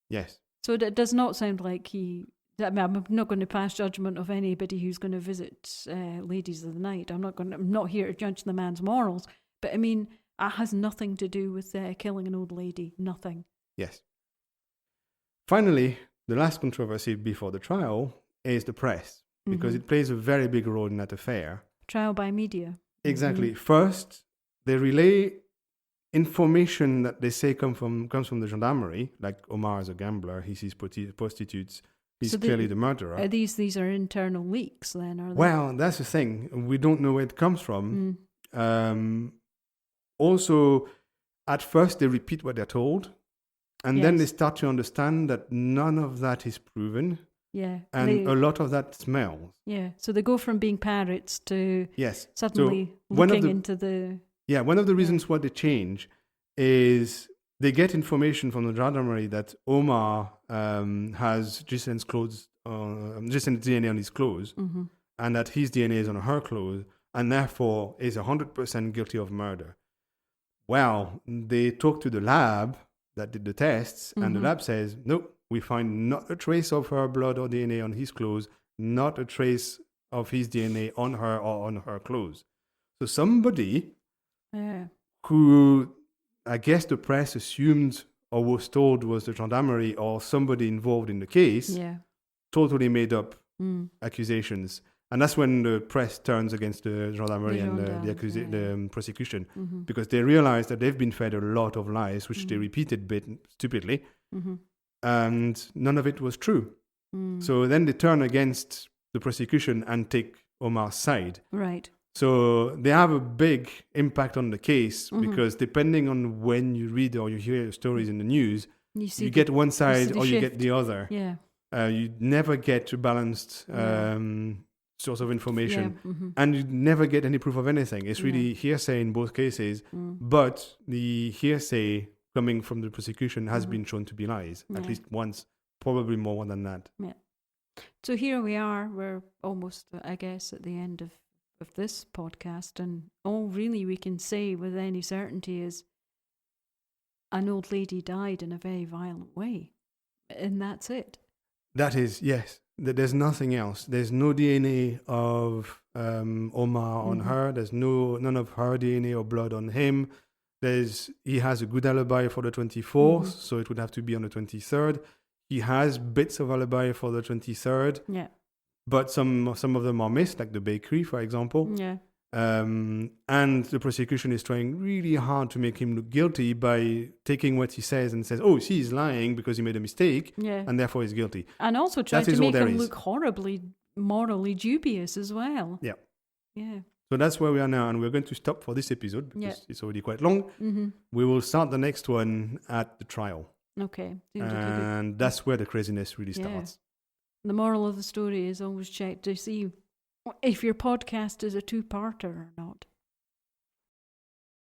Yes. So it does not sound like he. I mean, I'm not going to pass judgment of anybody who's going to visit ladies of the night. I'm not here to judge the man's morals. But I mean, it has nothing to do with killing an old lady. Nothing. Yes. Finally, the last controversy before the trial is the press, because it plays a very big role in that affair. Trial by media. Exactly. First, they relay information that they say comes from the gendarmerie, like Omar is a gambler, he sees prostitutes, he's clearly the murderer. These are internal leaks then, are they? Well, that's the thing. We don't know where it comes from. Also, at first they repeat what they're told, and then they start to understand that none of that is proven. Yeah. And a lot of that smells. Yeah. So they go from being parrots to suddenly so looking into the... Yeah, one of the reasons why they change is they get information from the gendarmerie that Omar has Ghislaine's DNA on his clothes, and that his DNA is on her clothes, and therefore is 100% guilty of murder. Well, they talk to the lab that did the tests, and the lab says, nope, we find not a trace of her blood or DNA on his clothes, not a trace of his DNA on her or on her clothes. So somebody who I guess the press assumed or was told was the gendarmerie or somebody involved in the case, totally made up accusations. And that's when the press turns against the gendarmerie and the prosecution, because they realize that they've been fed a lot of lies, which they repeated stupidly, and none of it was true. So then they turn against the prosecution and take Omar's side. Right. So they have a big impact on the case, because depending on when you read or you hear stories in the news, you get one side or you get the other. Yeah. You never get a balanced source of information, and you never get any proof of anything. It's really hearsay in both cases, but the hearsay coming from the prosecution has been shown to be lies, at least once, probably more than that. Yeah. So here we are. We're almost, I guess, at the end of this podcast, and all really we can say with any certainty is an old lady died in a very violent way, and that's it. That is, yes. There's nothing else. There's no DNA of Omar on her. There's none of her DNA or blood on him. He has a good alibi for the 24th, so it would have to be on the 23rd. He has bits of alibi for the 23rd. Yeah. But some of them are missed, like the bakery, for example. Yeah. And the prosecution is trying really hard to make him look guilty by taking what he says and says, oh, see, he's lying because he made a mistake, and therefore he's guilty. And also trying to make him look horribly morally dubious as well. Yeah. Yeah. So that's where we are now, and we're going to stop for this episode because it's already quite long. We will start the next one at the trial. Okay. And that's where the craziness really starts. The moral of the story is always check to see If your podcast is a two-parter or not.